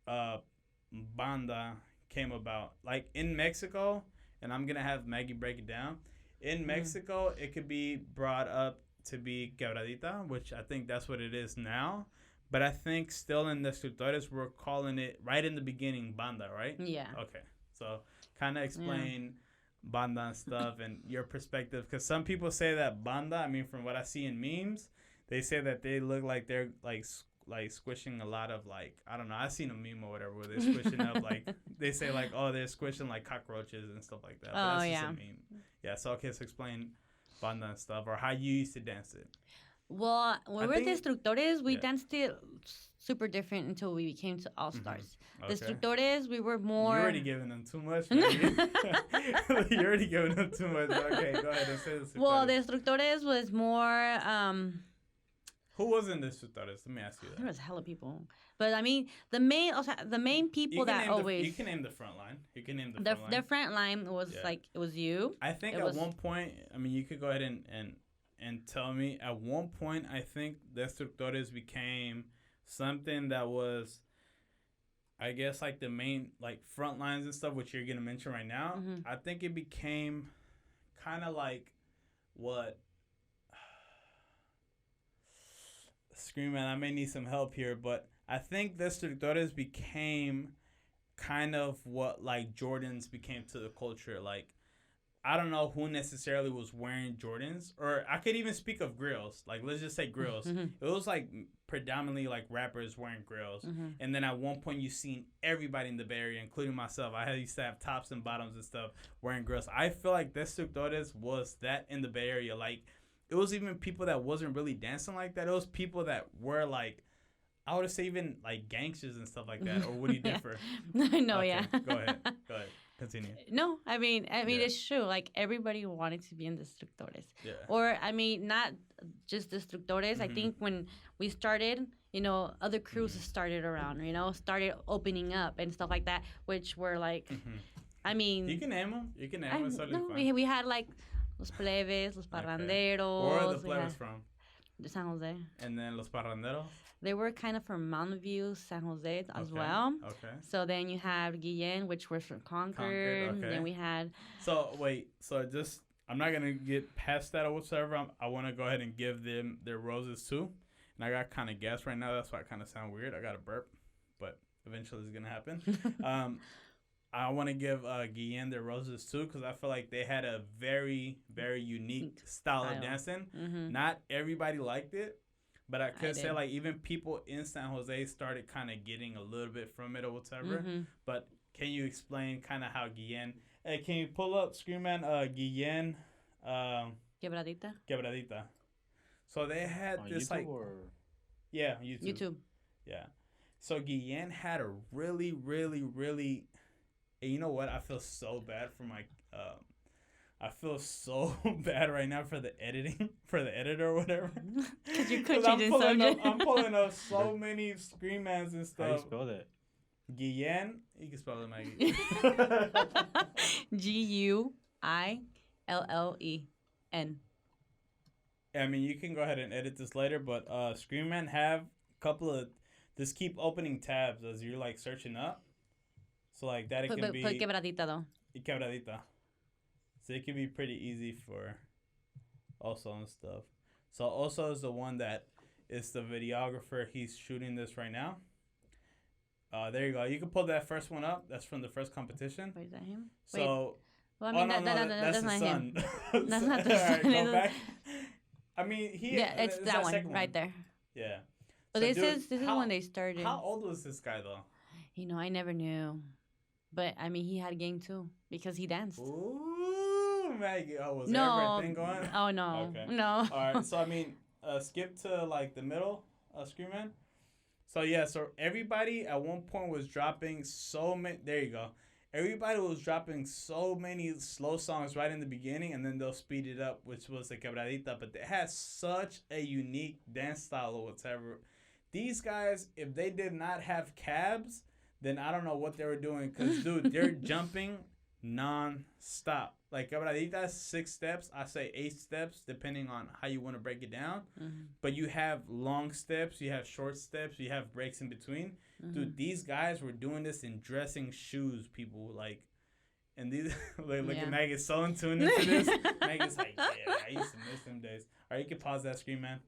banda came about. Like in Mexico, and I'm gonna have Maggie break it down. In Mexico, it could be brought up to be Quebradita, which I think that's what it is now. But I think still in Destructores, we're calling it right in the beginning banda, right? Yeah. Okay. So kind of explain banda and stuff and your perspective. Because some people say that banda, I mean, from what I see in memes, they say that they look like they're like squishing a lot of like, I don't know. I've seen a meme or whatever where they're squishing up like, they say like, oh, they're squishing like cockroaches and stuff like that. But that's just a meme. Yeah, so okay, so explain banda and stuff or how you used to dance it. Well, when we were Destructores, we danced it super different until we became to All Stars. Okay. Destructores, we were more... You're already giving them too much, You're already giving them too much. Okay, go ahead and say Destructores. Well, Destructores was more... Who was in Destructores? Let me ask you that. There was hella people. But I mean, the main people that always... You can name the front line. You can name the front line. The front line was like, it was you. I think at one point, I mean, you could go ahead and tell me. At one point, I think Destructores became something that was, I guess, like the main, like front lines and stuff, which you're going to mention right now. I think it became kind of like what... Scream, man, I may need some help here, but I think Destructores became kind of what like Jordans became to the culture. Like, I don't know who necessarily was wearing Jordans, or I could even speak of grills. Like, let's just say grills. It was like predominantly like rappers wearing grills. And then at one point you seen everybody in the Bay Area, including myself. I used to have tops and bottoms and stuff wearing grills. I feel like Destructores was that in the Bay Area. Like, it was even people that wasn't really dancing like that. It was people that were like, I would say even like gangsters and stuff like that. Or would you differ? No, okay, yeah. Go ahead. Continue. No, I mean, it's true. Like, everybody wanted to be in Destructores. Yeah. Or, I mean, not just Destructores. I think when we started, other crews started around, started opening up and stuff like that, which were like, I mean... You can name them. It's totally fine. We had like Los Plebes, Los Parranderos. Where are the Plebes from? De San Jose. And then Los Parranderos? They were kind of from Mountain View, San Jose as well. Okay. So then you have Guillen, which was from Concord. Okay. Then we had... So, wait. So, just... I'm not going to get past that or whatsoever. I want to go ahead and give them their roses, too. And I got kind of gas right now. That's why I kind of sound weird. I got a burp. But eventually is gonna happen. I want to give Guillen their roses too, because I feel like they had a very, very unique style of dancing. Not everybody liked it, but I could say like even people in San Jose started kind of getting a little bit from it or whatever. But can you explain kind of how Guillen? Hey, can you pull up Screamman Guillen? Quebradita. So they had On this YouTube like or? yeah, YouTube. Yeah. So Guillen had a really, really, really. And you know what? I feel so bad for my. I feel so bad right now for the editing, for the editor or whatever. Because you're changing subject. I'm pulling up so many Screammans and stuff. How do you spell that? Guillen. You can spell it, Maggie. Guillen. I mean, you can go ahead and edit this later, but Screamman have a couple of. Just keep opening tabs as you're like searching up. So like that it can be. Put Quebradita though. Quebradita. So it can be pretty easy for Oso and stuff. So Oso is the one that is the videographer. He's shooting this right now. There you go. You can pull that first one up. That's from the first competition. Wait, is that him? So. Well, I mean, that's not the him. son. That's not the son. Go back. I mean, it's that one right there. Yeah. But So, this dude, is when they started. How old was this guy though? I never knew, but I mean, he had game too because he danced. Ooh, Maggie. Oh, was there ever a thing going? Oh no, Okay. no. All right. So I mean, skip to like the middle, Screamman. So yeah. So everybody at one point was dropping so many. There you go. Everybody was dropping so many slow songs right in the beginning, and then they'll speed it up, which was the Quebradita. But they had such a unique dance style or whatever. These guys, if they did not have cabs, then I don't know what they were doing. Because, dude, they're jumping non-stop. Like, Quebradita, 6 steps. I say 8 steps, depending on how you want to break it down. But you have long steps. You have short steps. You have breaks in between. Dude, these guys were doing this in dressing shoes, people. Like, and these, look at Maggie so in tune into this. Maggie's like, yeah, I used to miss them days. All right, you can pause that screen, man.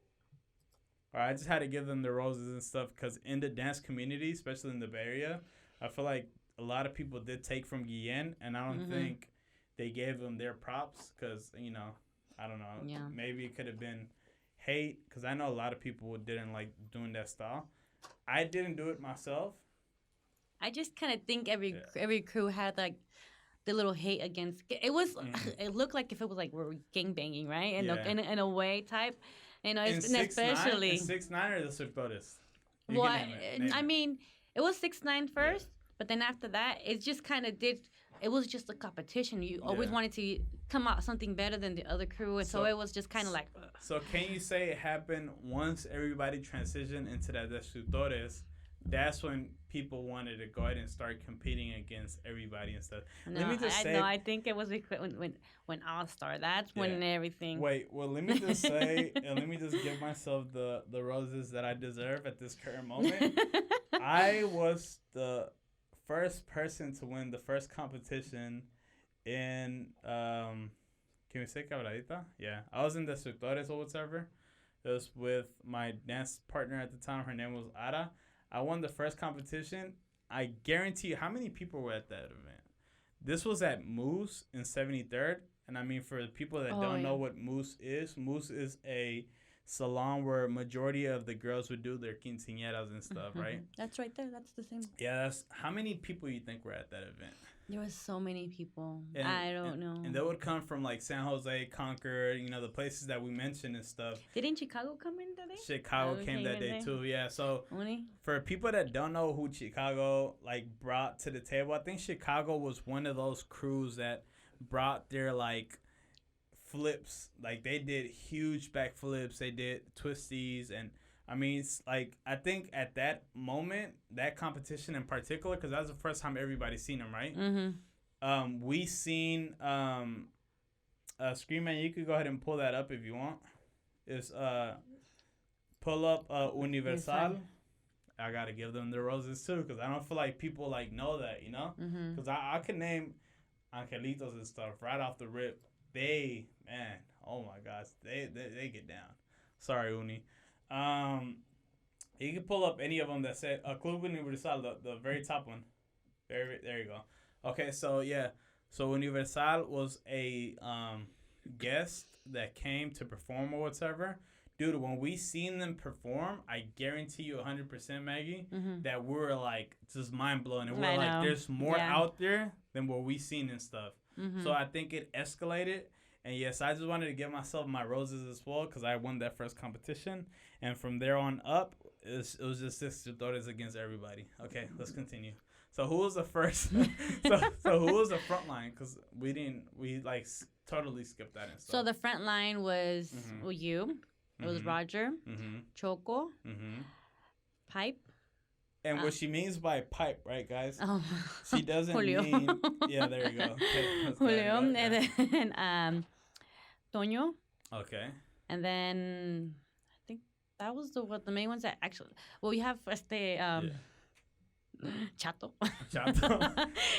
All right, I just had to give them the roses and stuff because in the dance community, especially in the Bay Area, I feel like a lot of people did take from Guillen, and I don't think they gave them their props because, I don't know. Yeah. Maybe it could have been hate because I know a lot of people didn't like doing that style. I didn't do it myself. I just kind of think every crew had like the little hate against it. Was it looked like if it was like we're gang banging, right? In a way type. Especially in 6ix9ine or the Surtores? Well, I mean, it was 6ix9ine first, but then after that, it just kind of did. It was just a competition. You always wanted to come out something better than the other crew, and so it was just kind of like. So can you say it happened once everybody transitioned into that Surtores? That's when people wanted to go ahead and start competing against everybody and stuff. No, let me just say. No, I think it was when All Star. That's when everything. Wait, well, let me just say, and let me just give myself the roses that I deserve at this current moment. I was the first person to win the first competition in, can we say Quebradita? Yeah, I was in the Surtores or whatever. It was with my dance partner at the time. Her name was Ara. I won the first competition. I guarantee you, how many people were at that event? This was at Moose in 73rd. And I mean, for the people that don't know what Moose is a salon where majority of the girls would do their quinceañeras and stuff, right? That's right there. That's the same. Yeah, that's how many people you think were at that event? There was so many people. And, I don't know. And they would come from like San Jose, Concord, the places that we mentioned and stuff. Didn't Chicago come in that day? Chicago came that day too, yeah. So for people that don't know who Chicago like brought to the table, I think Chicago was one of those crews that brought their like flips. Like they did huge backflips, they did twisties, and I mean, it's like, I think at that moment, that competition in particular, because that was the first time everybody seen him, right? We seen Screamman. You could go ahead and pull that up if you want. It's pull up Universal. I gotta give them the roses too, because I don't feel like people like know that, Because I could name Angelitos and stuff right off the rip. They, man, oh my gosh, they get down. Sorry, Uni. You can pull up any of them that say Club Universal, the very top one. There you go. Okay, so yeah. So Universal was a guest that came to perform or whatever. Dude, when we seen them perform, I guarantee you 100%, Maggie, that we were like just mind blowing. And we're like, there's more out there than what we seen and stuff. So I think it escalated. And yes, I just wanted to give myself my roses as well because I won that first competition. And from there on up, it was just Sisters against everybody. Okay, let's continue. So who was the first? so who was the front line? Because we totally skipped that and stuff. So the front line was you. It was Roger, Choco, Pipe. And what she means by pipe, right, guys? Oh. She doesn't Julio. mean... Yeah, there you go. Okay, Julio, and then Toño. Okay. And then I think that was the main ones that actually... Well, we have Chato.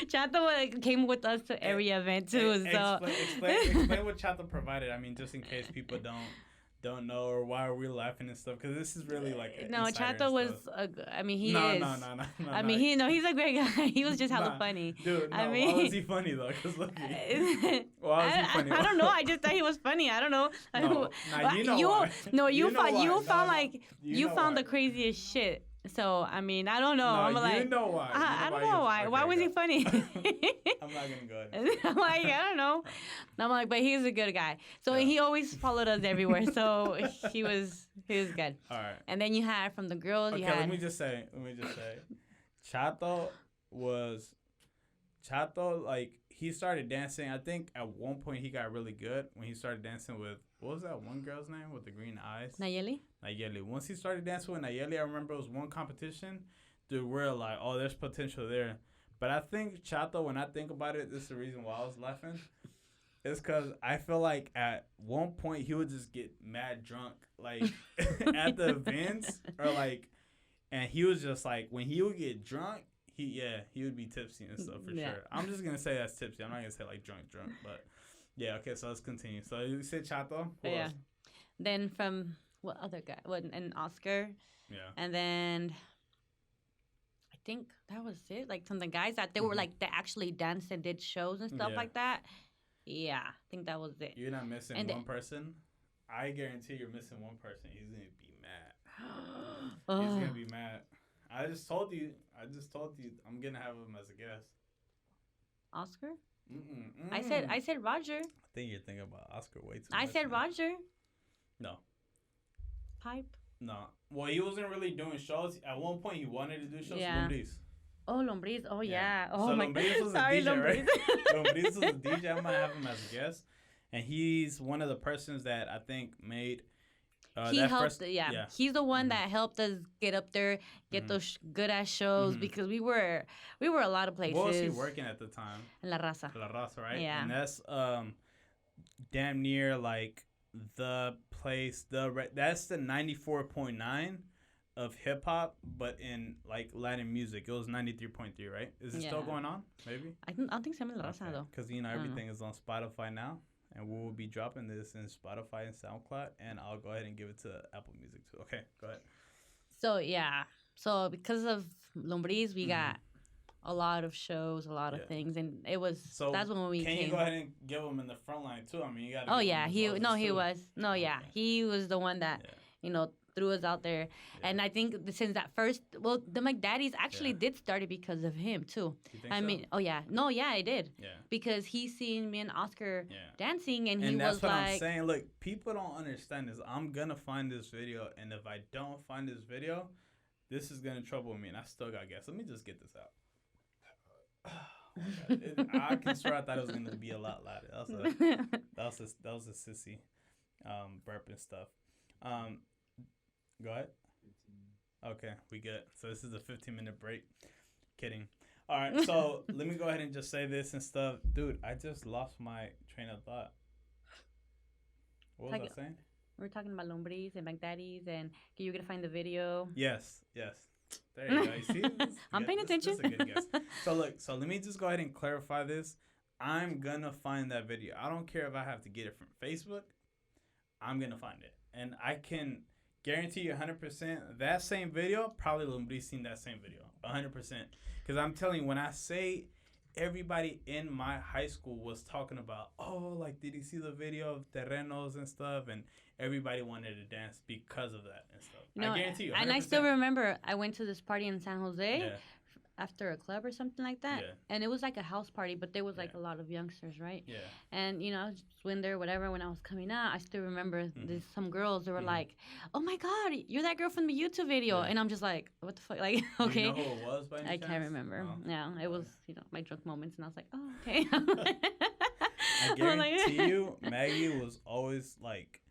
Chato came with us to every event too. So explain what Chato provided. I mean, just in case people don't know or why are we laughing and stuff, because this is really like no, Chato was I mean he no, is no I mean he's a great guy. He was just hella funny, dude. No, I mean, why was he funny though? Because look, why was he funny? I don't know, I just thought he was funny. I don't know. You found the craziest shit. So I mean, I don't know. No, I'm like, you know why. I don't know why. Why was he funny? I'm not gonna go ahead. I'm like, I don't know. And I'm like, but he's a good guy. So he always followed us everywhere. So he was good. All right. And then you had from the girls. Okay, you had. let me just say, Chato like he started dancing. I think at one point he got really good when he started dancing with, what was that one girl's name with the green eyes? Nayeli. Once he started dancing with Nayeli, I remember it was one competition. Dude, we're like, oh, there's potential there. But I think Chato, when I think about it, this is the reason why I was laughing. It's because I feel like at one point he would just get mad drunk, like at the events, or like, and he was just like, when he would get drunk, he would be tipsy and stuff for sure. I'm just gonna say that's tipsy. I'm not gonna say like drunk, but yeah. Okay, so let's continue. So you said Chato. Who else? Then from what other guy? And Oscar. Yeah. And then I think that was it. Like from the guys that they were like they actually danced and did shows and stuff like that. Yeah, I think that was it. You're not missing one person. I guarantee you're missing one person. He's gonna be mad. He's gonna be mad. I just told you. I'm gonna have him as a guest. Oscar? I said Roger. I think you're thinking about Oscar way too much. I said Roger. No. Pipe? No. Well, he wasn't really doing shows. At one point, he wanted to do shows. Yeah. Lombriz. Oh, Lombriz. Oh, yeah. Oh, so my God. Was sorry, a DJ, Lombriz. Right? Lombriz was a DJ. I might have him as a guest. And he's one of the persons that I think made... he helped, He's the one that helped us get up there, get those good-ass shows, because we were a lot of places. What was he working at the time? La Raza. La Raza, right? Yeah. And that's damn near like the place, that's the 94.9 of hip-hop, but in like Latin music. It was 93.3, right? Is it still going on? Maybe? I don't think so. La Raza, though. Because, everything is on Spotify now. And we will be dropping this in Spotify and SoundCloud. And I'll go ahead and give it to Apple Music, too. Okay, go ahead. So, yeah. So, because of Lombriz, we got a lot of shows, a lot of things. And it was... So that's when we came. Can you go ahead and give him in the front line, too? I mean, you got to... Oh, yeah. He was the one that, threw us out there. Yeah. And I think since that first... Well, the McDaddies actually did start it because of him, too. You think so? Mean... Oh, yeah. No, yeah, I did. Yeah. Because he seen me and Oscar dancing, and he was like... And that's what I'm saying. Look, people don't understand this. I'm going to find this video, and if I don't find this video, this is going to trouble me, and I still got gas. Let me just get this out. I can swear I thought it was going to be a lot louder. That was a sissy burp and stuff. Go ahead. Okay, we good. So this is a 15-minute break. Kidding. All right, so let me go ahead and just say this and stuff. Dude, I just lost my train of thought. What was I saying? We're talking about Lombriz and McDaddies, and you're going to find the video. Yes. There you go. You see? I'm paying attention. This is a good guess. So let me just go ahead and clarify this. I'm going to find that video. I don't care if I have to get it from Facebook. I'm going to find it. And I can guarantee you 100%, that same video, probably nobody's seen that same video. 100%. Because I'm telling you, when I say everybody in my high school was talking about, oh, like, did you see the video of terrenos and stuff? And everybody wanted to dance because of that and stuff. You know, I guarantee you. 100%. And I still remember I went to this party in San Jose. Yeah. After a club or something like that. Yeah. And it was like a house party, but there was like a lot of youngsters, right? Yeah. And, you know, I was just in there, whatever, when I was coming out, I still remember there's some girls that were like, oh my God, you're that girl from the YouTube video. Yeah. And I'm just like, what the fuck? Like, okay. Do you know who it was by any I chance? can't remember. Oh. Yeah, it was, you know, my drunk moments. And I was like, oh, okay. I guarantee you, Maggie was always like,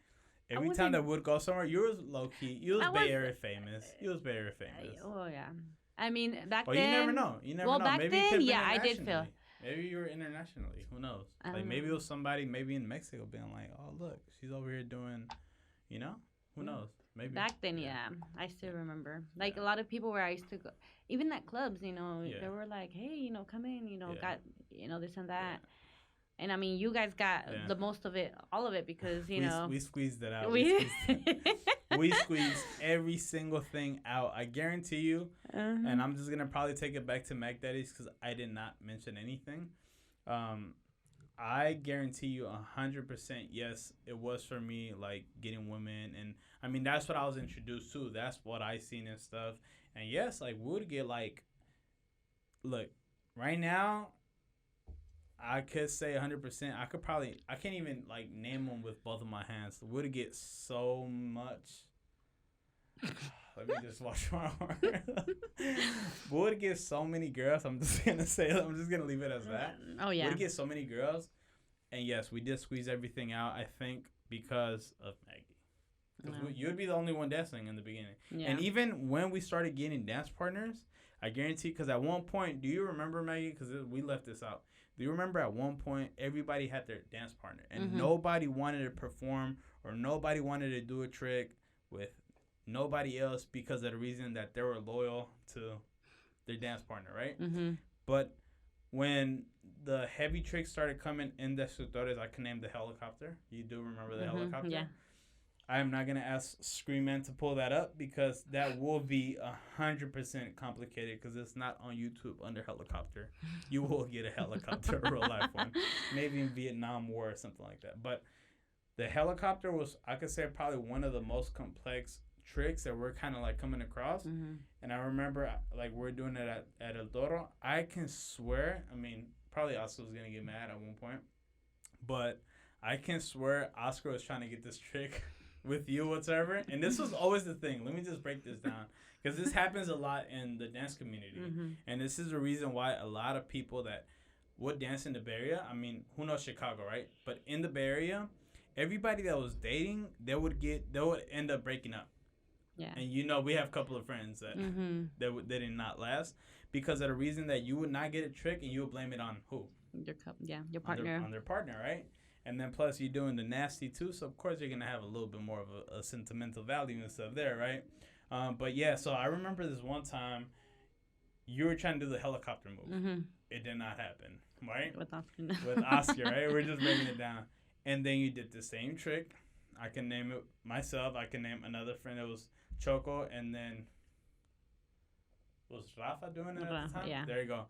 every time that would go somewhere, you was low key. You was Bay Area famous. You was Bay Area famous. Oh, yeah. I mean, back well, then. You never know. You never know. Back maybe then, yeah, I did feel. Maybe you were internationally. Who knows? I Like don't maybe know. it was somebody maybe in Mexico being like, oh look, she's over here doing, you know, who knows? Maybe. Back then, yeah, I still remember. Like a lot of people where I used to go, even at clubs, you know, they were like, hey, you know, come in, you know, got, you know, this and that. Yeah. And I mean, you guys got the most of it, all of it, because you know we squeezed it out. We squeezed every single thing out. I guarantee you. And I'm just gonna probably take it back to Mac Daddy's because I did not mention anything. I guarantee you 100%. Yes, it was for me, like getting women, and I mean that's what I was introduced to. That's what I seen and stuff. And yes, like we would get like, look, right now. I could say 100%. I can't even like name them with both of my hands. Would get so much. Let me just wash my heart. Would get so many girls. I'm just gonna leave it as that. Oh yeah. Would get so many girls, and yes, we did squeeze everything out. I think because of Maggie. Because you'd be the only one dancing in the beginning, and even when we started getting dance partners, I guarantee. Because at one point, do you remember Maggie? Because we left this out. Do you remember at one point everybody had their dance partner and nobody wanted to perform or nobody wanted to do a trick with nobody else because of the reason that they were loyal to their dance partner, right? But when the heavy tricks started coming in Destructores, I can name the helicopter. You do remember the helicopter? Yeah. I am not going to ask Scream Man to pull that up because that will be 100% complicated because it's not on YouTube under helicopter. You will get a helicopter, a real life one. Maybe in Vietnam War or something like that. But the helicopter was, I could say, probably one of the most complex tricks that we're kind of like coming across. And I remember like we're doing it at El Toro. I can swear, I mean, probably Oscar was going to get mad at one point. But I can swear Oscar was trying to get this trick with you whatsoever, and this was always the thing. Let me just break this down because this happens a lot in the dance community, and this is the reason why a lot of people that would dance in the Bay Area, I mean, who knows Chicago, right? But in the Bay Area, everybody that was dating, they would end up breaking up. Yeah. And you know, we have a couple of friends that that did not last because of the reason that you would not get a trick and you would blame it on who? Your partner. On their partner, right? And then plus you're doing the nasty too, so of course you're going to have a little bit more of a sentimental value and stuff there, right? But yeah, so I remember this one time you were trying to do the helicopter move. It did not happen, right? With Oscar, right? We're just breaking it down. And then you did the same trick. I can name it myself. I can name another friend that was Choco. And then was Rafa doing it at the time? Yeah. There you go.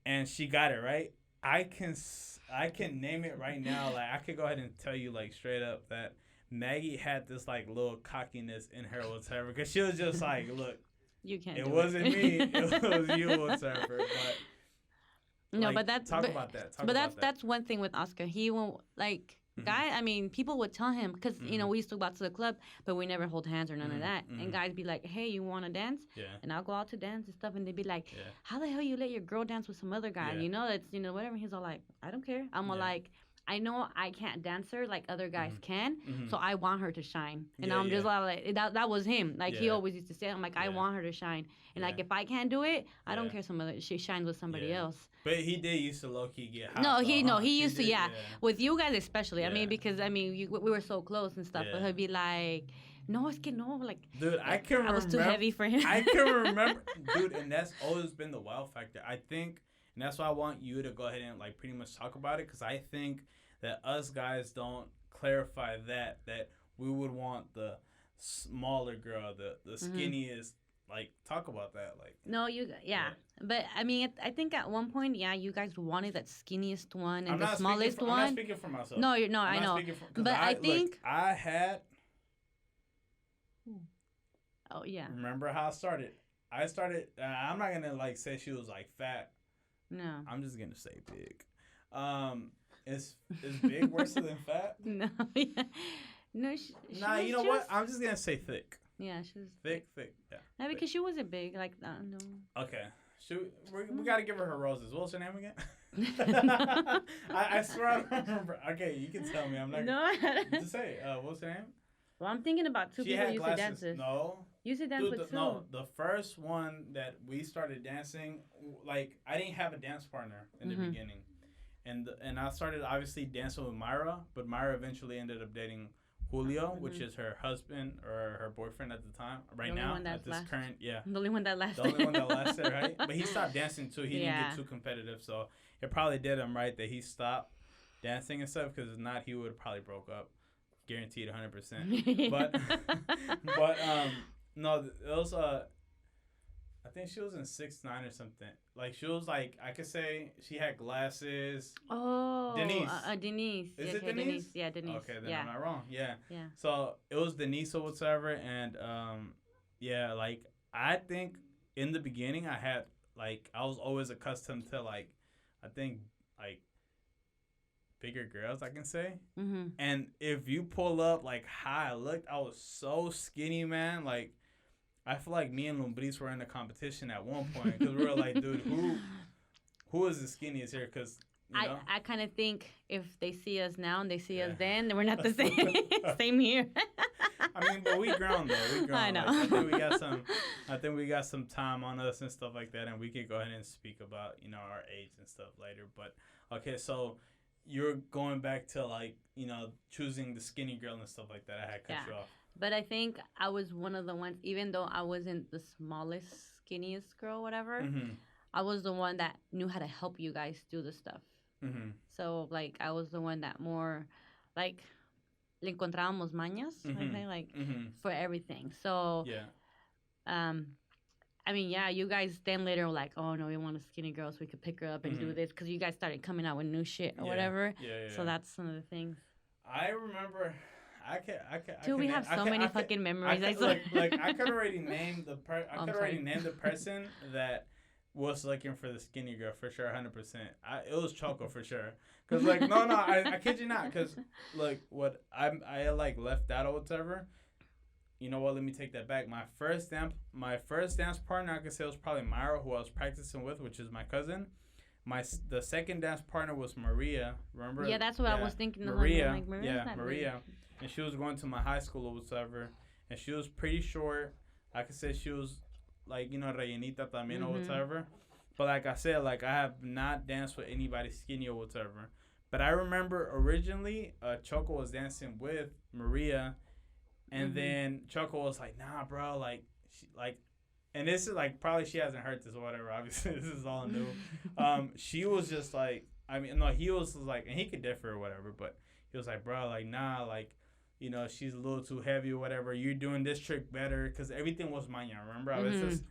And she got it, right? I can name it right now. Like I could go ahead and tell you like straight up that Maggie had this like little cockiness in her whatever because she was just like, look, you can't. It wasn't me. It was you whatever. But no, like, but that's talk about that. That's one thing with Oscar. He won't like. Guy, I mean, people would tell him because you know we used to go out to the club, but we never hold hands or none of that. And guys be like, "Hey, you want to dance?" Yeah. And I'll go out to dance and stuff, and they'd be like, "How the hell you let your girl dance with some other guy?" Yeah. You know, that's whatever. He's all like, "I don't care." I'm all like, "I know I can't dance her like other guys can, so I want her to shine." And I'm just like, that was him. Like he always used to say, "I'm like, I want her to shine." And like if I can't do it, I don't care. She shines with somebody else. But he did used to low key get hot. No, he used to, with you guys especially. I mean, because I mean, we were so close and stuff. But he'd be like, "No, es que no," like. Dude, I can remember. I was too heavy for him. I can remember, dude, and that's always been the wow factor. I think, and that's why I want you to go ahead and like pretty much talk about it, because I think that us guys don't clarify that we would want the smaller girl, the skinniest. Like, talk about that. Like, No, but I mean, I think at one point, you guys wanted that skinniest one and I'm the not smallest I'm one. not speaking for myself. No, you're no, I'm I not know, speaking for, but I think. Look, I had. Oh yeah. Remember how I started? I'm not gonna like say she was like fat. No. I'm just gonna say big. Is big worse than fat? No. Yeah. No. Nah, you know what? I'm just gonna say thick. Yeah, she was Thick. Yeah. No, because she wasn't big like that. No. Okay. We gotta give her roses. What's her name again? I swear I don't remember. Okay, you can tell me. I'm not. No. Just say. What's her name? Well, I'm thinking about two She people had used to glasses. dances. No. Used to dance Dude, with two. no, the first one that we started dancing, like I didn't have a dance partner in the beginning, and I started obviously dancing with Myra, but Myra eventually ended up dating Julio, which is her husband or her boyfriend at the time. Right now, at this current, The only one that lasted. The only one that lasted, right? But he stopped dancing too. He didn't get too competitive, so it probably did him right that he stopped dancing and stuff. Because if not, he would have probably broke up, guaranteed 100%. But no, it was I think she was in 6'9" or something. Like she was like I could say she had glasses. Oh, Denise. Denise. Is it Denise? Yeah, Denise. Okay, then I'm not wrong. Yeah. Yeah. So it was Denise or whatever, and like I think in the beginning I had like I was always accustomed to like I think like bigger girls I can say. And if you pull up like how I looked, I was so skinny, man. Like I feel like me and Lombriz were in a competition at one point because we were like, dude, who is the skinniest here? Because I kind of think if they see us now and they see us then we're not the same. Same here. I mean, but we grown though. We grown. I know. Like, I think we got some time on us and stuff like that, and we can go ahead and speak about our age and stuff later. But okay, so you're going back to like choosing the skinny girl and stuff like that. I had cut you off. But I think I was one of the ones, even though I wasn't the smallest, skinniest girl, whatever, I was the one that knew how to help you guys do the stuff. So, like, I was the one that more, like, le encontrábamos mañas, like, for everything. So, I mean, you guys then later were like, oh, no, we want a skinny girl so we could pick her up and do this. Because you guys started coming out with new shit or whatever. So that's some of the things. I remember... Dude, we have so many fucking memories. I could already name the person that was looking for the skinny girl for sure, 100%. It was Choco for sure. Cause like I kid you not. Cause like what I like left out or whatever. You know what? Let me take that back. My first dance partner I could say was probably Myra, who I was practicing with, which is my cousin. The second dance partner was Maria. Remember? Yeah, that's what I was thinking. Maria. Maria. And she was going to my high school or whatever. And she was pretty short. I could say she was like, rellenita también or whatever. But like I said, like I have not danced with anybody skinny or whatever. But I remember originally Choco was dancing with Maria. And then Choco was like, nah, bro, and this is like, probably she hasn't heard this or whatever. Obviously, this is all new. She was just like, he was like, and he could differ or whatever, but he was like, bro, like, nah, like, she's a little too heavy or whatever. You're doing this trick better. Because everything was maña, remember? A veces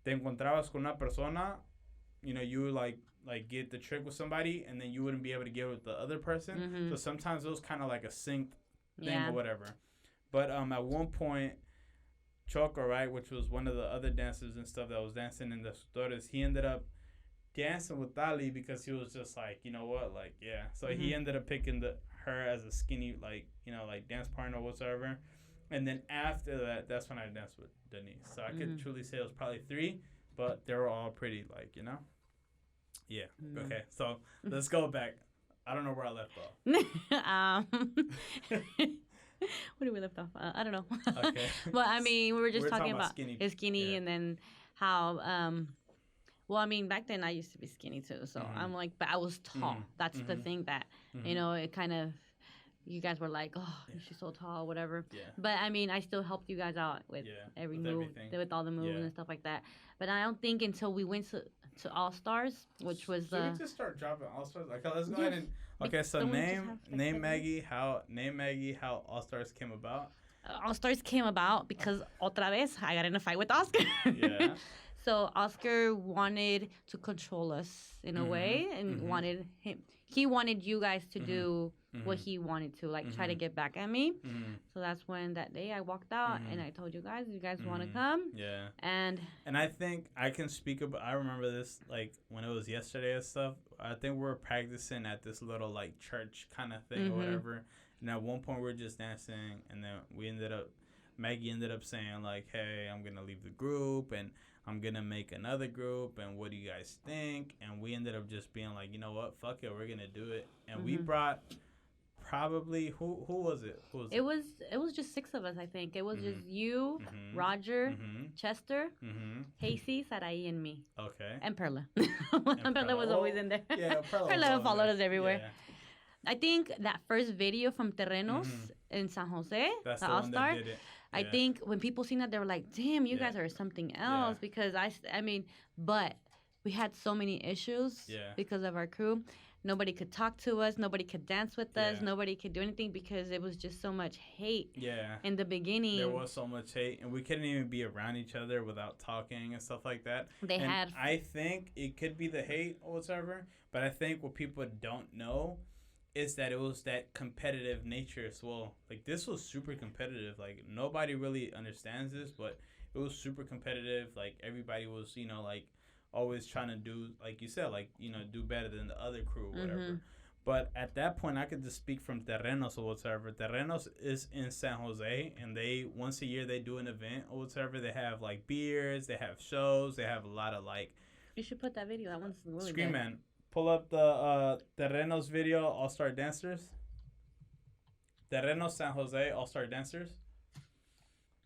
te encontrabas con una persona, you would like get the trick with somebody, and then you wouldn't be able to get it with the other person. So sometimes it was kind of like a synced thing or whatever. But at one point, Choco, right, which was one of the other dancers and stuff that was dancing in the Sutores, he ended up dancing with Ali because he was just like, you know what, like, yeah. So he ended up picking her as a skinny, like, like dance partner or whatever. And then after that, that's when I danced with Denise. So I could truly say it was probably 3, but they were all pretty, like, Yeah. Okay. So let's go back. I don't know where I left off. Where did we left off? I don't know. Okay. Well, I mean, we were just talking about skinny, and then how. Well, I mean, back then I used to be skinny too, so I'm like, but I was tall. That's the thing that it kind of. You guys were like, oh, she's so tall, whatever. Yeah. But I mean, I still helped you guys out with every move, with all the moves and stuff like that. But I don't think until we went to All Stars, which was Should we just start dropping All Stars? Okay, let's go ahead and. Okay, so name Maggie how All Stars came about. All Stars came about because otra vez I got in a fight with Oscar. Yeah. So Oscar wanted to control us in a way, and he wanted you guys to do what he wanted to, like try to get back at me. So that's when that day I walked out and I told you guys want to come. Yeah. And I think I can speak about, I remember this like when it was yesterday and stuff. I think we were practicing at this little like church kind of thing or whatever. And at one point we were just dancing, and then Maggie ended up saying like, hey, I'm going to leave the group and I'm going to make another group, and what do you guys think? And we ended up just being like, you know what, fuck it, we're going to do it. And we brought probably, who was it? It was just 6 of us, I think. It was just you, Roger, Chester, Hasey, Sarai, and me. Okay. And Perla. Perla was always in there. Yeah, Perla followed us everywhere. Yeah. I think that first video from Terrenos in San Jose, that's the the All-Star, one that did it. I think when people seen that, they were like, damn, you guys are something else. Because I mean, but we had so many issues because of our crew. Nobody could talk to us. Nobody could dance with us. Nobody could do anything because it was just so much hate. Yeah. In the beginning. There was so much hate, and we couldn't even be around each other without talking and stuff like that. I think it could be the hate or whatever, but I think what people don't know is that it was that competitive nature as well. Like, this was super competitive. Like, nobody really understands this, but it was super competitive. Like, everybody was, like, always trying to do, like you said, like, do better than the other crew or whatever. But at that point, I could just speak from Terrenos or whatever. Terrenos is in San Jose, and they, once a year, they do an event or whatever. They have, like, beers, they have shows, they have a lot of, like... You should put that video. That one's really Scream good. Man. Pull up the Terrenos video, All-Star Dancers. Terrenos San Jose, All-Star Dancers.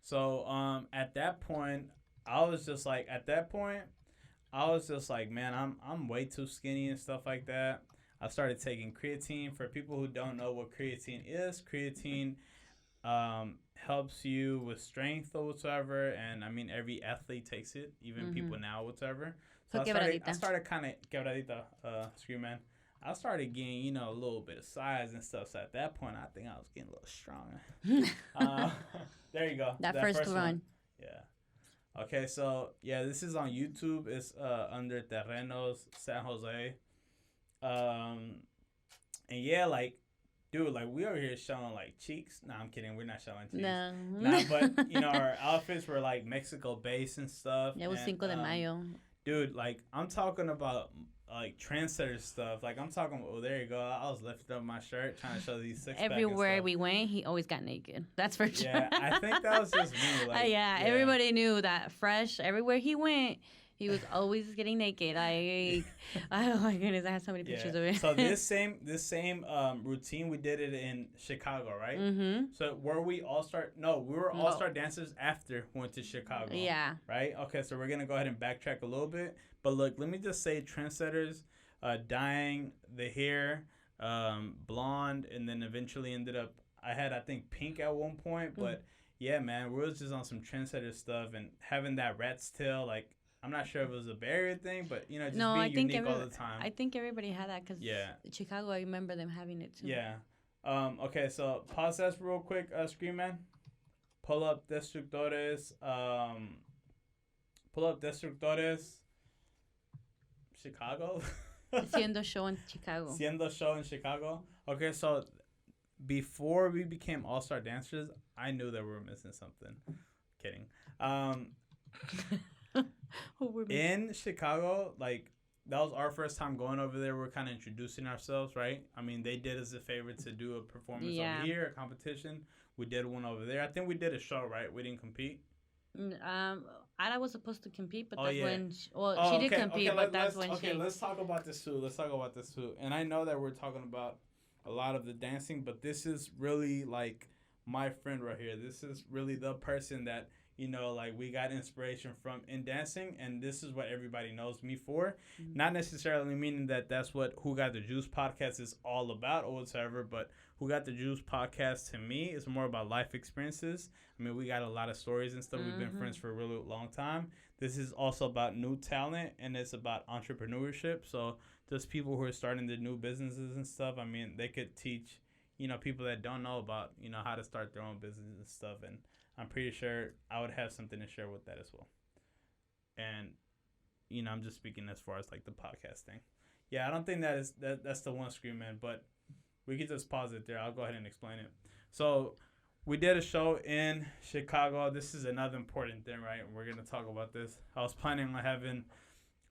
So, at that point, I was just like, man, I'm way too skinny and stuff like that. I started taking creatine. For people who don't know what creatine is, creatine helps you with strength or whatever. And, I mean, every athlete takes it, even people now, whatever. So I started kind of, Quebradita, Scream Man. I started getting, a little bit of size and stuff. So at that point, I think I was getting a little stronger. There you go. That first run. One. Yeah. Okay, so, this is on YouTube. It's under Terrenos, San Jose. And, like, dude, like, we over here showing, like, cheeks. Nah, I'm kidding. We're not showing cheeks. No. Nah, but, our outfits were, like, Mexico-based and stuff. It was Cinco de Mayo. Dude, like, I'm talking about, like, trendsetter stuff. Like, I'm talking, there you go. I was lifting up my shirt trying to show these six-pack Everywhere we went, he always got naked. That's for sure. Yeah, I think that was just me. Like, everybody knew that Fresh, everywhere he went, he was always getting naked. Oh my goodness, I have so many pictures of it. So this same routine, we did it in Chicago, right? Mm-hmm. So were we all-star? No, we were all-star dancers after we went to Chicago. Yeah. Right? Okay, so we're going to go ahead and backtrack a little bit. But look, let me just say trendsetters, dyeing the hair, blonde, and then eventually ended up, I think, pink at one point. But, yeah, man, we was just on some trendsetter stuff and having that rat's tail, like, I'm not sure if it was a barrier thing, but, just being unique all the time. I think everybody had that because Chicago, I remember them having it too. Yeah. Okay, so pause that real quick, Scream Man. Pull up Destructores. Chicago. Siendo show in Chicago. Siendo show in Chicago. Okay, so before we became all-star dancers, I knew that we were missing something. Kidding. In Chicago, like, that was our first time going over there. We're kind of introducing ourselves, right? I mean, they did us a favor to do a performance over here, a competition. We did one over there. I think we did a show, right? We didn't compete. Ada was supposed to compete, but that's when she did compete, but that's when she... Okay, let's talk about this too. And I know that we're talking about a lot of the dancing, but this is really, like, my friend right here. This is really the person that... like, we got inspiration from in dancing, and this is what everybody knows me for. Mm-hmm. Not necessarily meaning that that's what Who Got the Juice podcast is all about or whatever, but Who Got the Juice podcast to me is more about life experiences. I mean, we got a lot of stories and stuff. Mm-hmm. We've been friends for a really long time. This is also about new talent, and it's about entrepreneurship. So just people who are starting their new businesses and stuff, I mean, they could teach people that don't know about, how to start their own business and stuff. And I'm pretty sure I would have something to share with that as well. And, I'm just speaking as far as like the podcast thing. Yeah, I don't think that's the one screen man, but we could just pause it there. I'll go ahead and explain it. So we did a show in Chicago. This is another important thing, right? We're going to talk about this. I was planning on having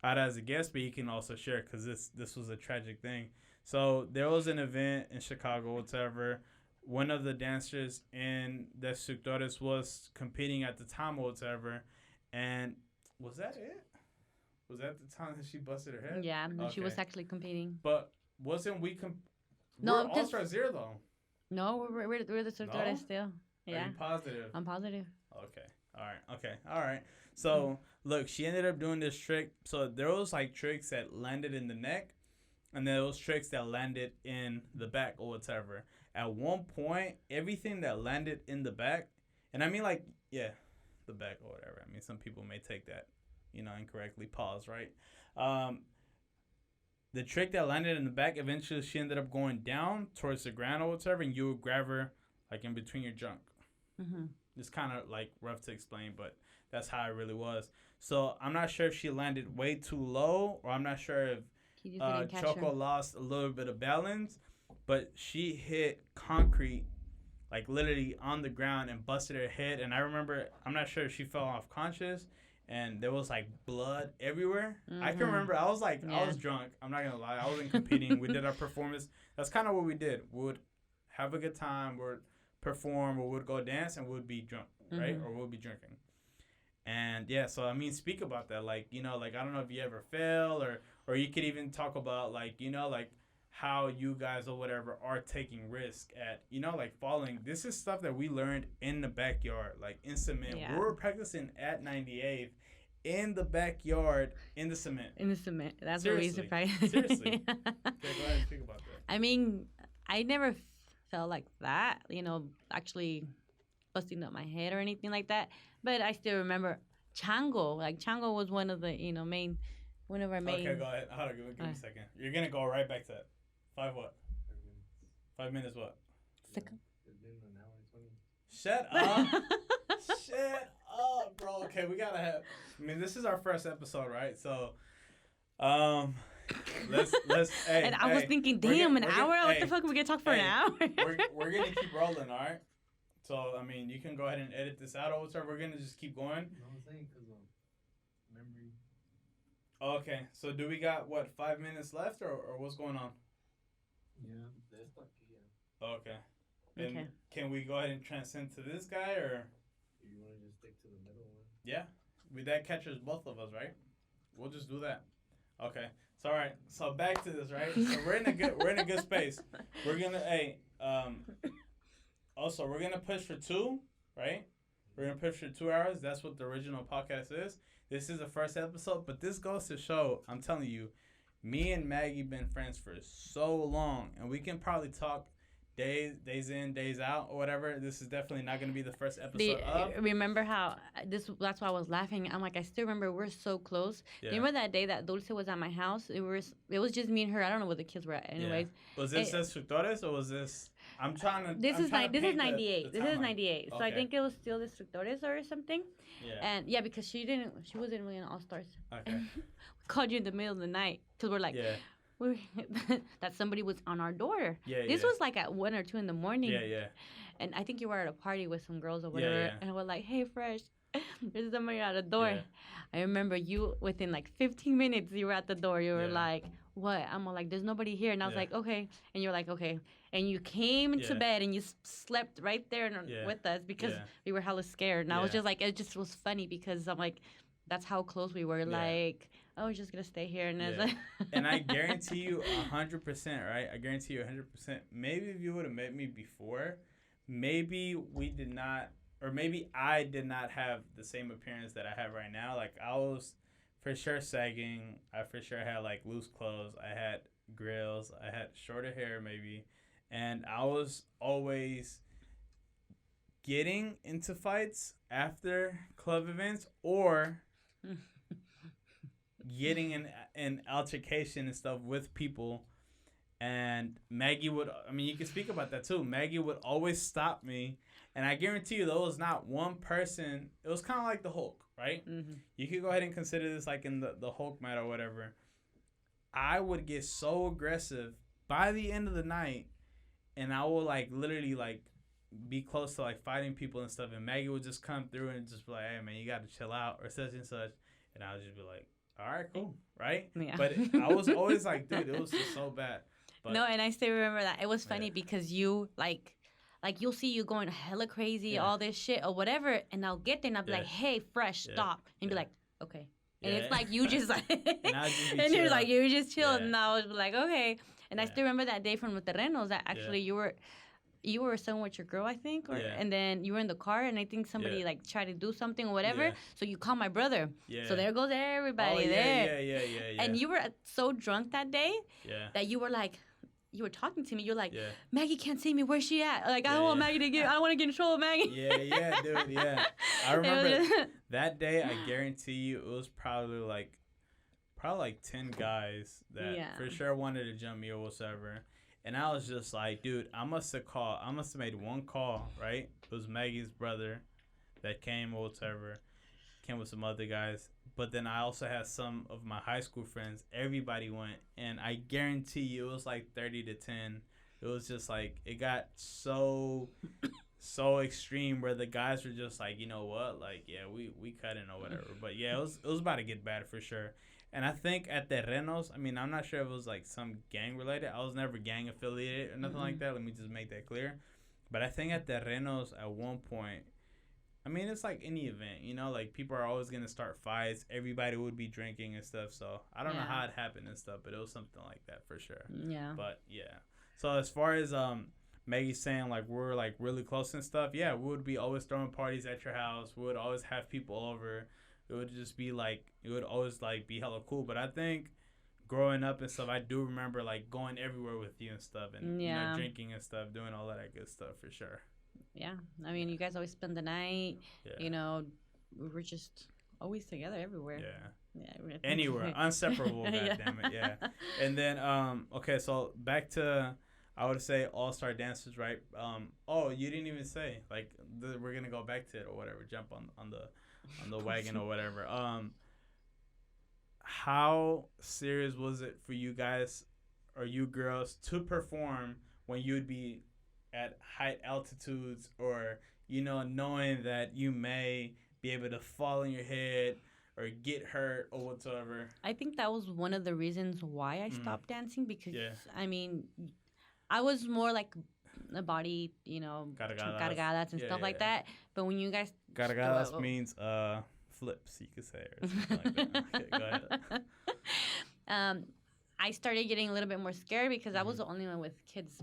Ada as a guest, but he can also share because this was a tragic thing. So there was an event in Chicago, whatever. One of the dancers in the Destructores was competing at the time, whatever. And was that it? Was that the time that she busted her head? Yeah, okay. She was actually competing. But wasn't we No, we're All-Star Zero, though. No, we're the Destructores still. Yeah. Are you positive? I'm positive. Okay. All right. So, look, she ended up doing this trick. So, there was, like, tricks that landed in the neck. And there was tricks that landed in the back or whatever. At one point, everything that landed in the back. And I mean, like, yeah, the back or whatever. I mean, some people may take that, incorrectly. Pause, right? The trick that landed in the back, eventually she ended up going down towards the ground or whatever. And you would grab her, like, in between your junk. Mm-hmm. It's kind of like rough to explain, but that's how it really was. So I'm not sure if she landed way too low, or I'm not sure if Choco lost a little bit of balance, but she hit concrete, like literally on the ground, and busted her head. And I remember, I'm not sure if she fell off conscious, and there was like blood everywhere. Mm-hmm. I can remember, I was drunk. I'm not gonna lie, I wasn't competing. We did our performance. That's kind of what we did. We would have a good time. We'd perform, or we'd go dance, and we'd be drunk, right? Or we'd be drinking. And yeah, so I mean, speak about that, like, like, I don't know if you ever fell, or you could even talk about, like, like how you guys or whatever are taking risk at, like falling. This is stuff that we learned in the backyard, like in cement. Yeah. We were practicing at 98th in the backyard in the cement. That's Seriously. what we surprised. Seriously. Okay, go ahead and speak about that. I mean, I never felt like that, actually busting up my head or anything like that. But I still remember Chango. Like, Chango was one of the, one of our main. Okay, go ahead. Hold on, give me a second. You're going to go right back to that. 5 what? 5 minutes what? Shut up. Shut up, bro. Okay, we got to have. I mean, this is our first episode, right? So, let's. Hey, and I was thinking, damn, an hour? What the fuck? We gonna talk for an hour? we're gonna keep rolling, all right? So I mean, you can go ahead and edit this out or whatever. We're gonna just keep going. No, I'm saying because of memory. Okay, so do we got 5 minutes left, or what's going on? Yeah, that's stuck. Yeah. Okay. And can we go ahead and transcend to this guy, or you want to just stick to the middle one? Yeah, that catches both of us, right? We'll just do that. Okay. So all right. So back to this, right? So we're in a good space. We're gonna also we're gonna push for 2, right? We're gonna push for 2 hours. That's what the original podcast is. This is the first episode, but this goes to show, I'm telling you, me and Maggie been friends for so long, and we can probably talk days in, days out, or whatever. This is definitely not going to be the first episode Remember how that's why I was laughing. I'm like, I still remember we're so close. Yeah. Remember that day that Dulce was at my house? It was just me and her. I don't know where the kids were at. Anyways. Yeah. Was this Destructores, or was this... I'm trying to... This is 98. This is 98. Okay. So I think it was still Destructores or something. Yeah. And yeah, because she wasn't really an All-Stars. Okay. We called you in the middle of the night because we're like... Yeah. That somebody was on our door. This was like at 1 or 2 in the morning. Yeah. And I think you were at a party with some girls or whatever. Yeah. And we're like, hey, Fresh, there's somebody at the door. Yeah. I remember you, within like 15 minutes, you were at the door. You were like, what? I'm like, there's nobody here. And I was like, okay. And you're like, okay. And you came into bed and you slept right there with us because we were hella scared. And I was just like, it just was funny because I'm like, that's how close we were. Yeah. Like, I was just going to stay here. And, and I guarantee you 100%, right? I guarantee you 100%. Maybe if you would have met me before, maybe we did not, or maybe I did not have the same appearance that I have right now. Like, I was for sure sagging. I for sure had, like, loose clothes. I had grills. I had shorter hair, maybe. And I was always getting into fights after club events or getting in altercation and stuff with people. And Maggie would, I mean, you can speak about that too. Maggie would always stop me. And I guarantee you, there was not one person. It was kind of like the Hulk, right? Mm-hmm. You could go ahead and consider this like in the Hulk match or whatever. I would get so aggressive by the end of the night, and I will like literally like be close to like fighting people and stuff. And Maggie would just come through and just be like, "Hey man, you got to chill out," or such and such. And I would just be like, "All right, cool, right?" Yeah. But I was always like, "Dude, it was just so bad." But, no, and I still remember that. It was funny because you like you'll see you going hella crazy, all this shit or whatever, and I'll get there and I'll be like, "Hey, fresh, stop," and be like, "Okay." And it's like you just like, and you're like you just chilled, and I was like, "Okay." And I still remember that day from the Terrenos that actually you were somewhere with your girl, I think, and then you were in the car, and I think somebody like tried to do something or whatever. Yeah. So you called my brother. Yeah. So there goes everybody there. Yeah. And you were so drunk that day that you were like. You were talking to me. You're like, Maggie can't see me. Where's she at? Like, I don't want Maggie to get. I don't want to get in trouble, Maggie. Yeah, dude. Yeah, I remember that day. I guarantee you, it was probably like 10 guys that for sure wanted to jump me or whatever. And I was just like, dude, I must have made one call, right? It was Maggie's brother that came or whatever. Came with some other guys. But then I also had some of my high school friends. Everybody went. And I guarantee you it was like 30-10. It was just like, it got so extreme where the guys were just like, you know what? Like, yeah, we cut in or whatever. But yeah, it was about to get bad for sure. And I think at Terrenos, I mean, I'm not sure if it was like some gang related. I was never gang affiliated or nothing like that. Let me just make that clear. But I think at Terrenos at one point, I mean, it's like any event, you know, like people are always going to start fights. Everybody would be drinking and stuff. So I don't know how it happened and stuff, but it was something like that for sure. Yeah. But yeah. So as far as Maggie saying like we're like really close and stuff, yeah, we would be always throwing parties at your house. We would always have people over. It would just be like, it would always like be hella cool. But I think growing up and stuff, I do remember like going everywhere with you and stuff and you know, drinking and stuff, doing all that good stuff for sure. Yeah, I mean, you guys always spend the night. Yeah. You know, we were just always together everywhere. Yeah. Anywhere, inseparable. Goddammit, yeah. And then, okay, so back to, I would say all-star dancers, right? Oh, you didn't even say like we're gonna go back to it or whatever. Jump on the wagon or whatever. How serious was it for you guys or you girls to perform when you'd be at high altitudes or, you know, knowing that you may be able to fall on your head or get hurt or whatsoever? I think that was one of the reasons why I stopped dancing because, I mean, I was more like a body, you know, cargadas and stuff like that. But when you guys... Cargadas means flips, you could say, or something like that. Okay, go ahead. I started getting a little bit more scared because I was the only one with kids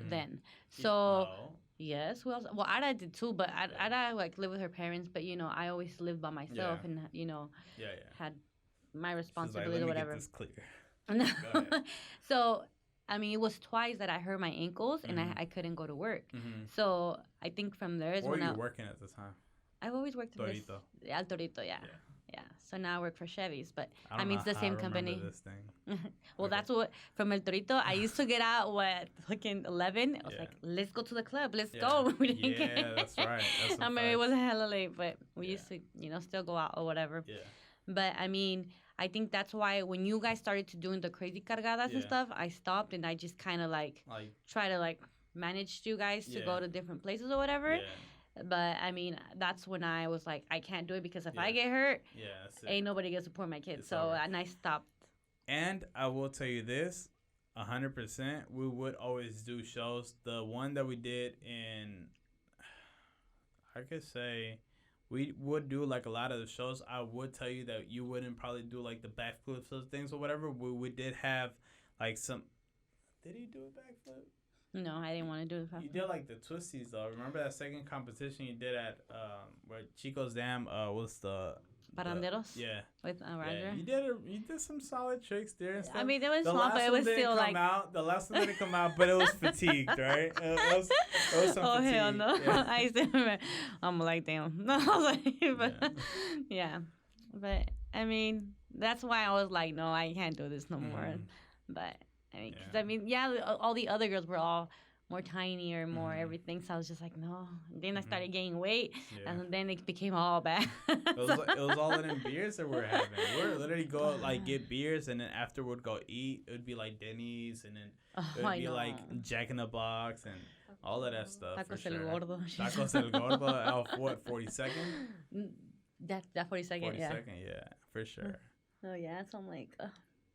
then. So, yes, who else? Well, Ada did too, but Ada like lived with her parents, but, you know, I always lived by myself and, you know, had my responsibility or whatever. This clear. So, I mean, it was twice that I hurt my ankles and I couldn't go to work. So, I think from there is when I... Where were you working at the time? I've always worked at Torito. El Torito, yeah. So now I work for Chevy's, but I mean, it's the same company. This thing. Well, that's what, from El Torito, I used to get out, fucking 11. I was like, let's go to the club. Let's go. We didn't get that's right. That's I mean, it was hella late, but we used to, you know, still go out or whatever. Yeah. But, I mean, I think that's why when you guys started to doing the crazy cargadas and stuff, I stopped and I just kind of, like, try to, like, manage you guys to go to different places or whatever. Yeah. But, I mean, that's when I was like, I can't do it because if I get hurt, ain't nobody going to support my kids. And I stopped. And I will tell you this, 100%, we would always do shows. The one that we did in, I could say, we would do, like, a lot of the shows. I would tell you that you wouldn't probably do, like, the backflips or things or whatever. We did have, like, some, did he do a backflip? No, I didn't want to do it. You did like the twisties though. Remember that second competition you did at where Chico's Dam was the Baranderos? Yeah. With Roger. Yeah, you did some solid tricks there and stuff. I mean, it was small, but it was still like the last one didn't come out, but it was fatigued, right? It was some fatigue. Hell no! Yeah. I still remember. I'm like, damn. No, I was like, but yeah. But I mean, that's why I was like, no, I can't do this no more. But I mean, 'cause Yeah. I mean, yeah, all the other girls were all more tiny or more Mhm. everything. So I was just like, no. And then I Mhm. started gaining weight, Yeah. and then it became all bad. It was all of them beers that we're having. We're literally go like get beers, and then afterward go eat. It would be like Denny's, and then Oh, it would I be know. like Jack in the Box and all of that stuff for Tacos El sure. Gordo. Tacos El Gordo off what 42nd? That 42nd, yeah. 42nd, yeah, for sure. Oh yeah, so I'm like,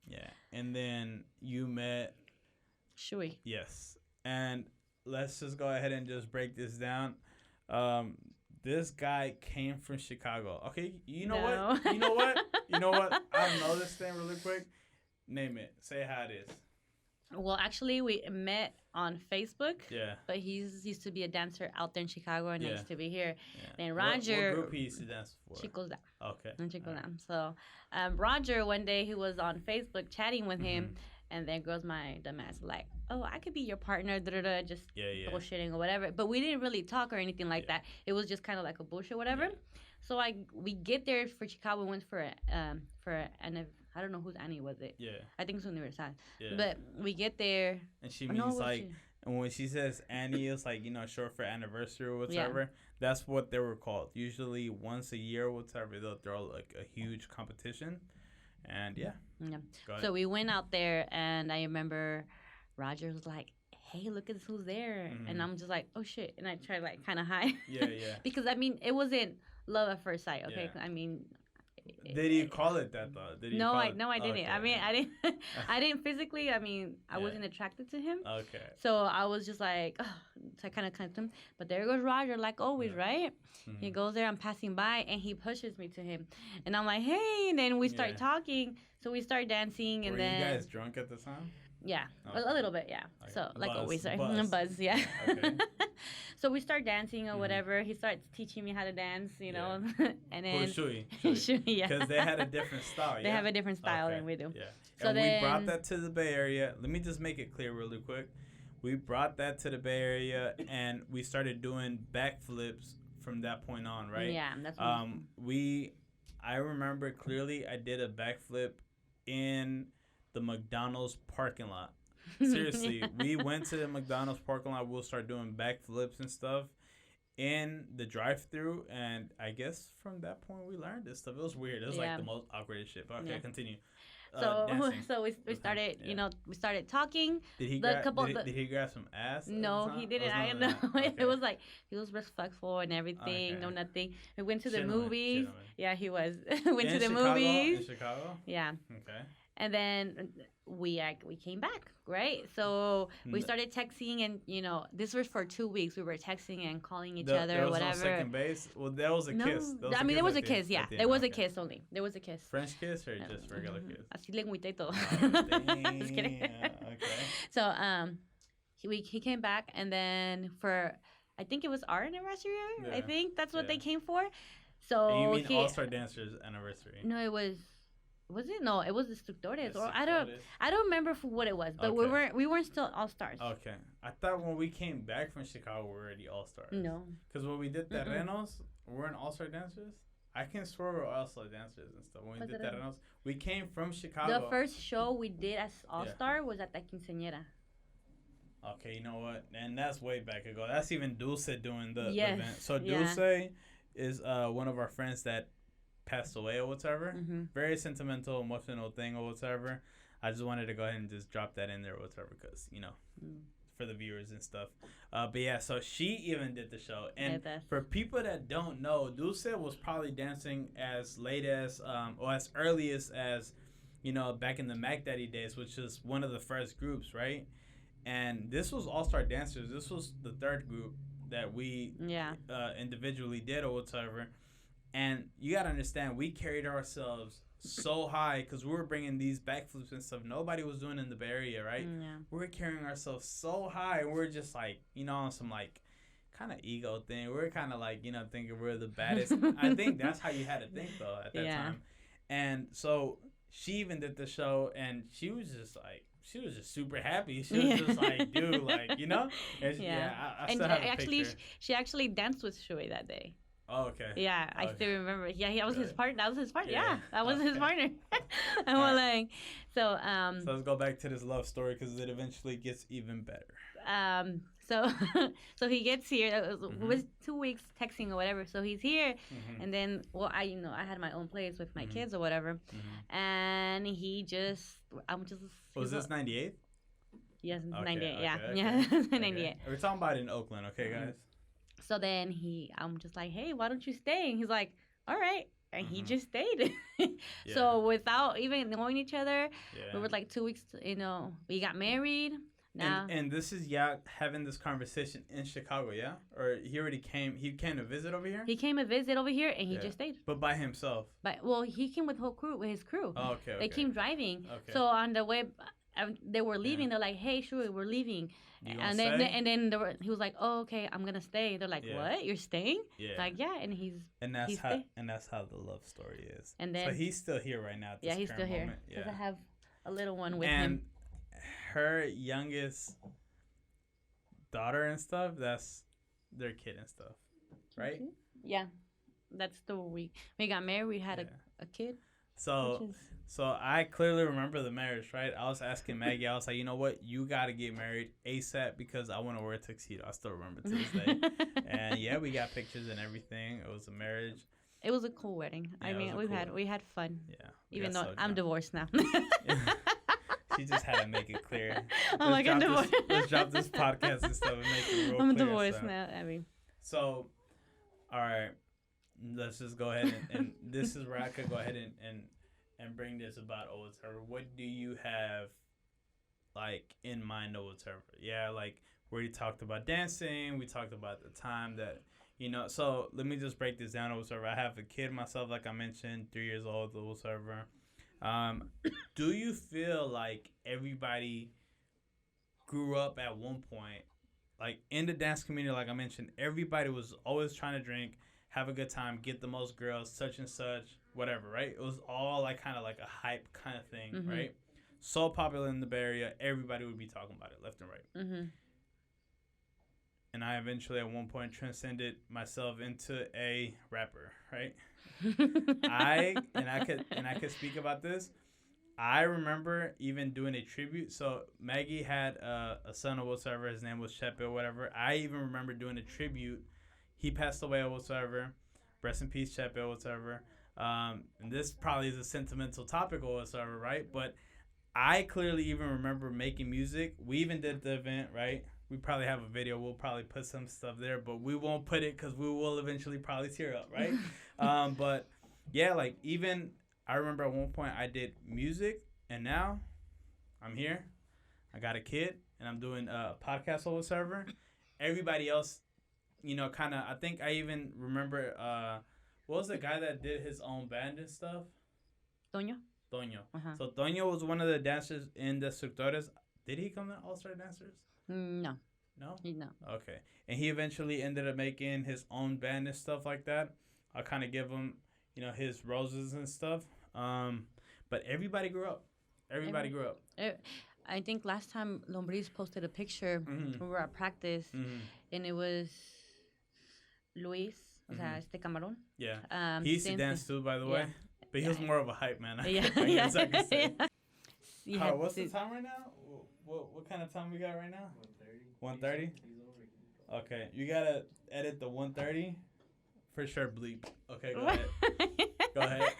Yeah, and then you met Shui. yes, and let's just go ahead and just break this down. This guy came from Chicago. Okay, you know what? No. You know what? You know what? I don't know this thing really quick. Name it. Say how it is. Well, actually, we met on Facebook. Yeah. But he used to be a dancer out there in Chicago, and I Yeah. used to be here. Yeah. Then What Roger, group he used to dance for? Chico's down. Okay. And Chico's Alright. down. So, Roger, one day he was on Facebook chatting with him, Mm-hmm. and then girls my dumbass like, oh, I could be your partner, just Yeah. bullshitting or whatever. But we didn't really talk or anything like Yeah. that. It was just kind of like a bullshit, whatever. Yeah. So we get there for Chicago. We went for an I don't know whose Annie was it. Yeah. I think it's Universal. Yeah. But we get there. And she No, means it was like, she- and when she says Annie, it's like, short for anniversary or whatever. That's what they were called. Usually once a year or whatever, they'll throw like a huge competition. And yeah. Yeah. Go ahead. So we went out there, and I remember Roger was like, hey, look at who's there. Mhm. And I'm just like, oh, shit. And I tried, like, kind of hide. Yeah. Because, I mean, it wasn't love at first sight, okay? Yeah. I mean... Did he call it that though? Did he No, call I it? didn't. Okay. I mean, I didn't. I didn't physically. I mean, I Yeah. wasn't attracted to him. Okay. So I was just like, oh, so I kind of connected him. But there goes Roger, like always, Yeah. right? He Mhm. goes there. I'm passing by, and he pushes me to him, and I'm like, hey. And then we start Yeah. talking. So we start dancing, and Were then you guys drunk at the time? yeah, Okay. a little bit, yeah. Okay. So like Buzz, always, right? buzz. Buzz, yeah. Okay. So we start dancing or Mhm. whatever. He starts teaching me how to dance, you know, and Who, then Shui? yeah, Because they had a different style. they yeah? have a different style Okay. than we do. Yeah. So and we brought then- that to the Bay Area. Let me just make it clear really quick. We brought that to the Bay Area, and we started doing backflips from that point on, right? Yeah, that's what I remember clearly I did a backflip in the McDonald's parking lot. Seriously, we went to the McDonald's parking lot. We'll start doing backflips and stuff in the drive-through, and I guess from that point we learned this stuff. It was weird. It was Yeah. like the most awkward shit. But okay, Yeah. continue. So Dancing. so we Okay, started, yeah. you know, we started talking. Did he the grab? couple- Did, the- did he grab some ass? at the No, time? he Or didn't. was I none know. of that? Okay. It was like he was respectful and everything. Okay. No, nothing. We went to the Gentleman, movies. gentleman. Yeah, he was. Went In to the Chicago? movies. In Chicago? Yeah. Okay. And then we came back, right? So we N- started texting, and you know, this was for 2 weeks. We were texting and calling each There other, was whatever. no second base? Well, there was a No, kiss. I mean there was a at the end- kiss. Yeah, at the there end, was a okay. kiss only. There was a kiss. French kiss or just regular kiss? Así lengüita y todo. Oh, Just kidding. damn, okay. So he came back, and then for I think it was our anniversary. I Yeah, think that's what yeah. they came for. So And you mean he, All Star Dancers anniversary? no, it was. Was it? No, it was the Instructores, or I don't Instructores? remember what it was, but Okay. we weren't still all stars. Okay. I thought when we came back from Chicago, we were already All Stars. No. Because when we did Mm-mm. Terrenos, we weren't All Star Dancers. I can swear we were All Star Dancers and stuff. When we What's did Terrenos? Terrenos, we came from Chicago. The first show we did as All Star was at the Quinceañera. Okay, you know what? And that's way back ago. That's even Dulce doing the Yes, event. So yeah. Dulce is one of our friends that passed away or whatever. Mm-hmm. Very sentimental, emotional thing or whatever. I just wanted to go ahead and just drop that in there or whatever because, for the viewers and stuff. But yeah, so she even did the show. And Yeah, for people that don't know, Dulce was probably dancing as late as, or as early as, back in the Mac Daddy days, which is one of the first groups, right? And this was All Star Dancers. This was the third group that we individually did or whatever. And you got to understand, we carried ourselves so high because we were bringing these backflips and stuff nobody was doing in the Bay Area, right? Yeah. We were carrying ourselves so high. And we're just like, on some like kind of ego thing. We were kind of like, thinking we're the baddest. I think that's how you had to think though at that time. And so she even did the show and she was just super happy. She was just like, dude, like, And I And still have a actually, picture. she actually danced with Shui that day. Oh, okay. Yeah, I Okay. still remember. Yeah, he was his Right. partner. That was his partner. Yeah. Yeah, that was his Okay. partner. And Alright. we're like, so So let's go back to this love story because it eventually gets even better. so so he gets here. It Mm-hmm. was 2 weeks texting or whatever. So he's here, Mm-hmm. and then I had my own place with my Mhm. kids or whatever, Mm-hmm. and he just Was this 98? yes, Okay, 98, yeah, okay, yeah, okay. 98. We're talking about it in Oakland, okay, guys? So then I'm just like, hey, why don't you stay? And he's like, all right. And he Mhm. just stayed. Yeah. So without even knowing each other, Yeah. we were like 2 weeks, we got married. Now, And this is having this conversation in Chicago, yeah? Or he already came to visit over here? he came to visit over here and he Yeah. just stayed. But by himself. But, he came with his crew. Oh, okay, okay. They came driving. Okay. So on the way, they were leaving. Yeah. They're like, hey, sure, we're leaving. You gonna And then, stay? he was like, oh, okay, I'm going to stay. They're like, Yeah. what? You're staying? Yeah. Like, yeah. And he's and that's he's how stay- the love story is. And so then- he's still here right now at this he's still current here. moment. Because Yeah. I have a little one with and him. her youngest daughter and stuff, that's their kid and stuff. Right? Yeah. That's the we got married. We had Yeah. a kid. So Which is, So I clearly remember the marriage, right? I was asking Maggie, I was like, you know what? You got to get married ASAP because I want to wear a tuxedo. I still remember to this day. And yeah, we got pictures and everything. It was a marriage. it was a cool wedding. Yeah, I it mean, was a cool we had fun. Yeah. we Even though got so I'm drunk. divorced now. She just had to make it clear. I'm like, I'm divorced. Let's drop this podcast and stuff and make it real I'm clear. divorced so. now. I mean, So, all right. Let's just go ahead and this is where I could go ahead and bring this about Old Server. What do you have, like, in mind, Old Server? Yeah, like, where you talked about dancing. We talked about the time that, so let me just break this down, Old Server. I have a kid myself, like I mentioned, 3 years old, Old Server. Do you feel like everybody grew up at one point, like, in the dance community, like I mentioned, everybody was always trying to drink, have a good time, get the most girls, such and such, whatever, right? It was all like kind of like a hype kind of thing, Mhm. right? So popular in the Bay Area, everybody would be talking about it left and right. mm-hmm. And I eventually at one point transcended myself into a rapper, right? I could speak about this. I remember even doing a tribute. So Maggie had a son or whatever. His name was Shep or whatever. I even remember doing a tribute. He passed away or whatever. Rest in peace, Shep or whatever. And this probably is a sentimental topic or whatever, right? But I clearly even remember making music. We even did the event, right? We probably have a video. We'll probably put some stuff there, but we won't put it because we will eventually probably tear up, right? But yeah, like even I remember at one point I did music, and now I'm here. I got a kid, and I'm doing a podcast over server. Everybody else, kind of. I think I even remember. What was the guy that did his own band and stuff? Toño? Toño. Uh-huh. So Toño was one of the dancers in the Destructores. Did he come to All Star Dancers? No. No? No. Okay. And he eventually ended up making his own band and stuff like that. I'll kind of give him, his roses and stuff. But everybody grew up. Everybody grew up. I think last time Lombriz posted a picture. Mhm. We were at practice, Mm-hmm. and it was Luis, o sea, Mhm. este camarón. Yeah. He used to Cynthia. dance too, by the way. Yeah. But he was Yeah. more of a hype man. Yeah, I guess I could say. You How, had what's the to- time right now? What kind of time we got right now? 1:30. Okay, you gotta edit the 1:30 for sure. Bleep. Okay, go ahead. Go ahead.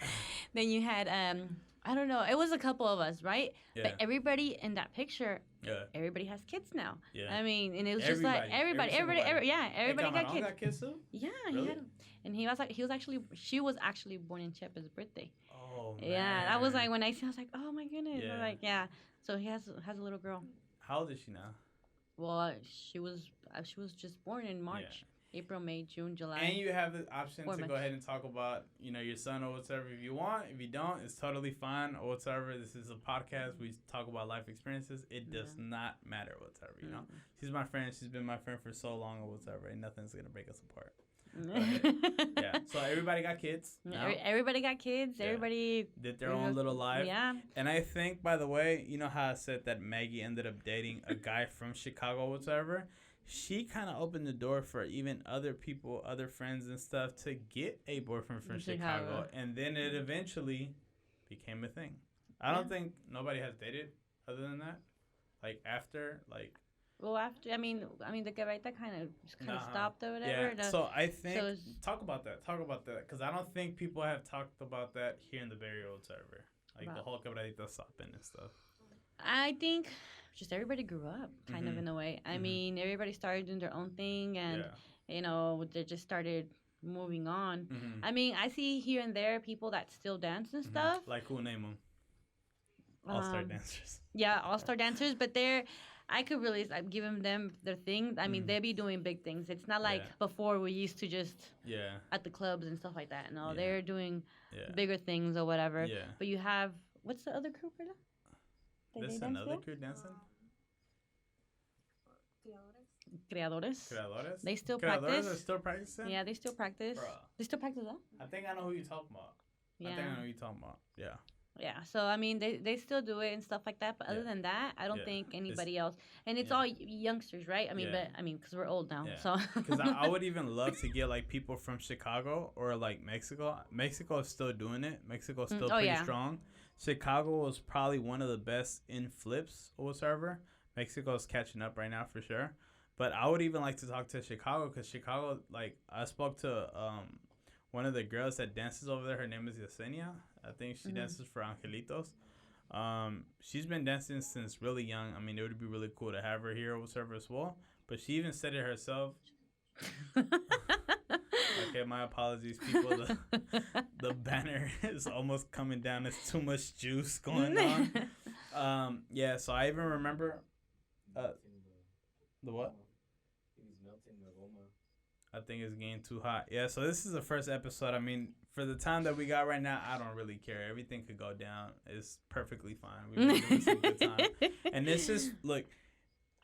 Then you had I don't know. It was a couple of us, right? Yeah. But everybody in that picture, Yeah. everybody has kids now. Yeah. I mean, and it was just like Everybody. everybody, everybody Hey, got Camarón kids. got kids too? Yeah, Really? he had, and she was actually born in Chepa's birthday. Oh man. Yeah, that was like when I was like, oh my goodness. Yeah. I'm like, yeah. So he has a little girl. How old is she now? Well, she was just born in March, April, May, June, July. And you have the option 4 to go months. ahead and talk about, your son or whatever if you want. If you don't, it's totally fine or whatever. This is a podcast. We talk about life experiences. It does not matter whatever, She's my friend. She's been my friend for so long or whatever. And nothing's going to break us apart. Yeah. So everybody got kids. Now. Everybody got kids. Yeah. Everybody Did their own little life. Yeah. And I think, by the way, you know how I said that Maggie ended up dating a guy from Chicago or whatever? she kind of opened the door for even other people, other friends and stuff to get a boyfriend from Chicago. And then it eventually became a thing. I don't think nobody has dated other than that. Like after, like. Well, after, I mean, the Quebradita kind of stopped or whatever. Yeah, so I think, talk about that, because I don't think people have talked about that here in the Bay Area whatsoever. Like the whole Quebradita stopping and stuff. I think just everybody grew up, kind of in a way. I mean, everybody started doing their own thing, and, you know, they just started moving on. I mean, I see here and there people that still dance and stuff. Like who, name them? All-star dancers. Yeah, all-star dancers, but I could really give them their thing. I mean, they be doing big things. It's not like before we used to just at the clubs and stuff like that. No, they're doing bigger things or whatever. Yeah. But you have, what's the other crew, Perla? There's another crew dancing? Creadores. They still Creadores practice. are still practicing? Yeah, they still practice. Bruh. They still practice that? I think I know who you're talking about. Yeah. Yeah, so I mean, they still do it and stuff like that. But other than that, I don't think anybody else. And it's all youngsters, right? I mean, because we're old now. So. Because I would even love to get like people from Chicago or like Mexico. Mexico is still doing it. Mexico is still pretty strong. Chicago was probably one of the best in flips or whatever. Mexico is catching up right now for sure. But I would even like to talk to Chicago because Chicago, like I spoke to one of the girls that dances over there. Her name is Yesenia. I think she dances for Angelitos. She's been dancing since really young. I mean, it would be really cool to have her here or whatever as well. But she even said it herself. Okay, my apologies, people. The banner is almost coming down. There's too much juice going on. Yeah, so I even remember the what? I think it's getting too hot. Yeah, so this is the first episode. I mean, for the time that we got right now, I don't really care. Everything could go down. It's perfectly fine. We've been doing some good time. And this is, look,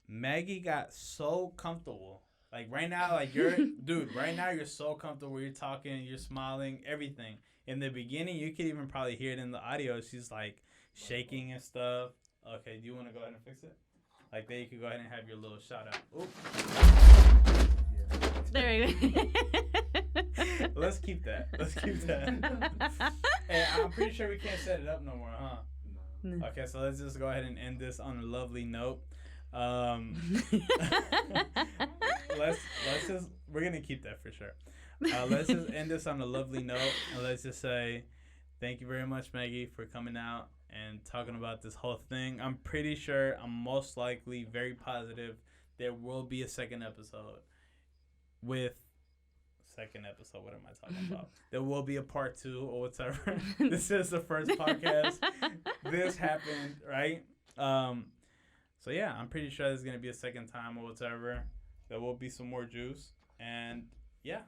Maggie got so comfortable. Like, right now, like, right now you're so comfortable. You're talking, you're smiling, everything. In the beginning, you could even probably hear it in the audio. She's, like, shaking and stuff. Okay, do you want to go ahead and fix it? Like, there you could go ahead and have your little shout out. Oop. There we go. Let's keep that. Hey, I'm pretty sure we can't set it up no more, huh? No. Okay, so let's just go ahead and end this on a lovely note. We're gonna keep that for sure. Let's just end this on a lovely note, and let's just say thank you very much, Maggie, for coming out and talking about this whole thing. I'm pretty sure, I'm most likely very positive there will be a second episode. What am I talking about? There will be a part 2 or whatever. This is the first podcast. This happened, right? So yeah, I'm pretty sure there's gonna be a second time or whatever. There will be some more juice, and yeah.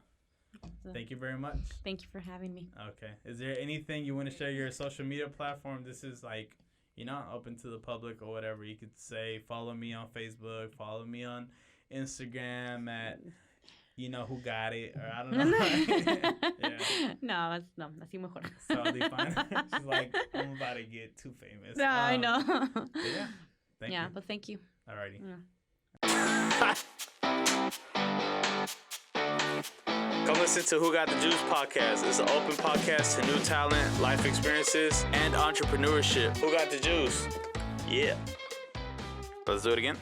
Thank you very much. Thank you for having me. Okay. Is there anything you want to share your social media platform? This is like, open to the public or whatever. You could say, follow me on Facebook, follow me on Instagram at who got it, or I don't know. Yeah. No, así mejor. It's totally fine. She's like, I'm about to get too famous. No, I know. Yeah. Thank you. But thank you. Alrighty. Yeah. Come listen to Who Got the Juice podcast. It's an open podcast to new talent, life experiences, and entrepreneurship. Who got the juice? Yeah. Let's do it again.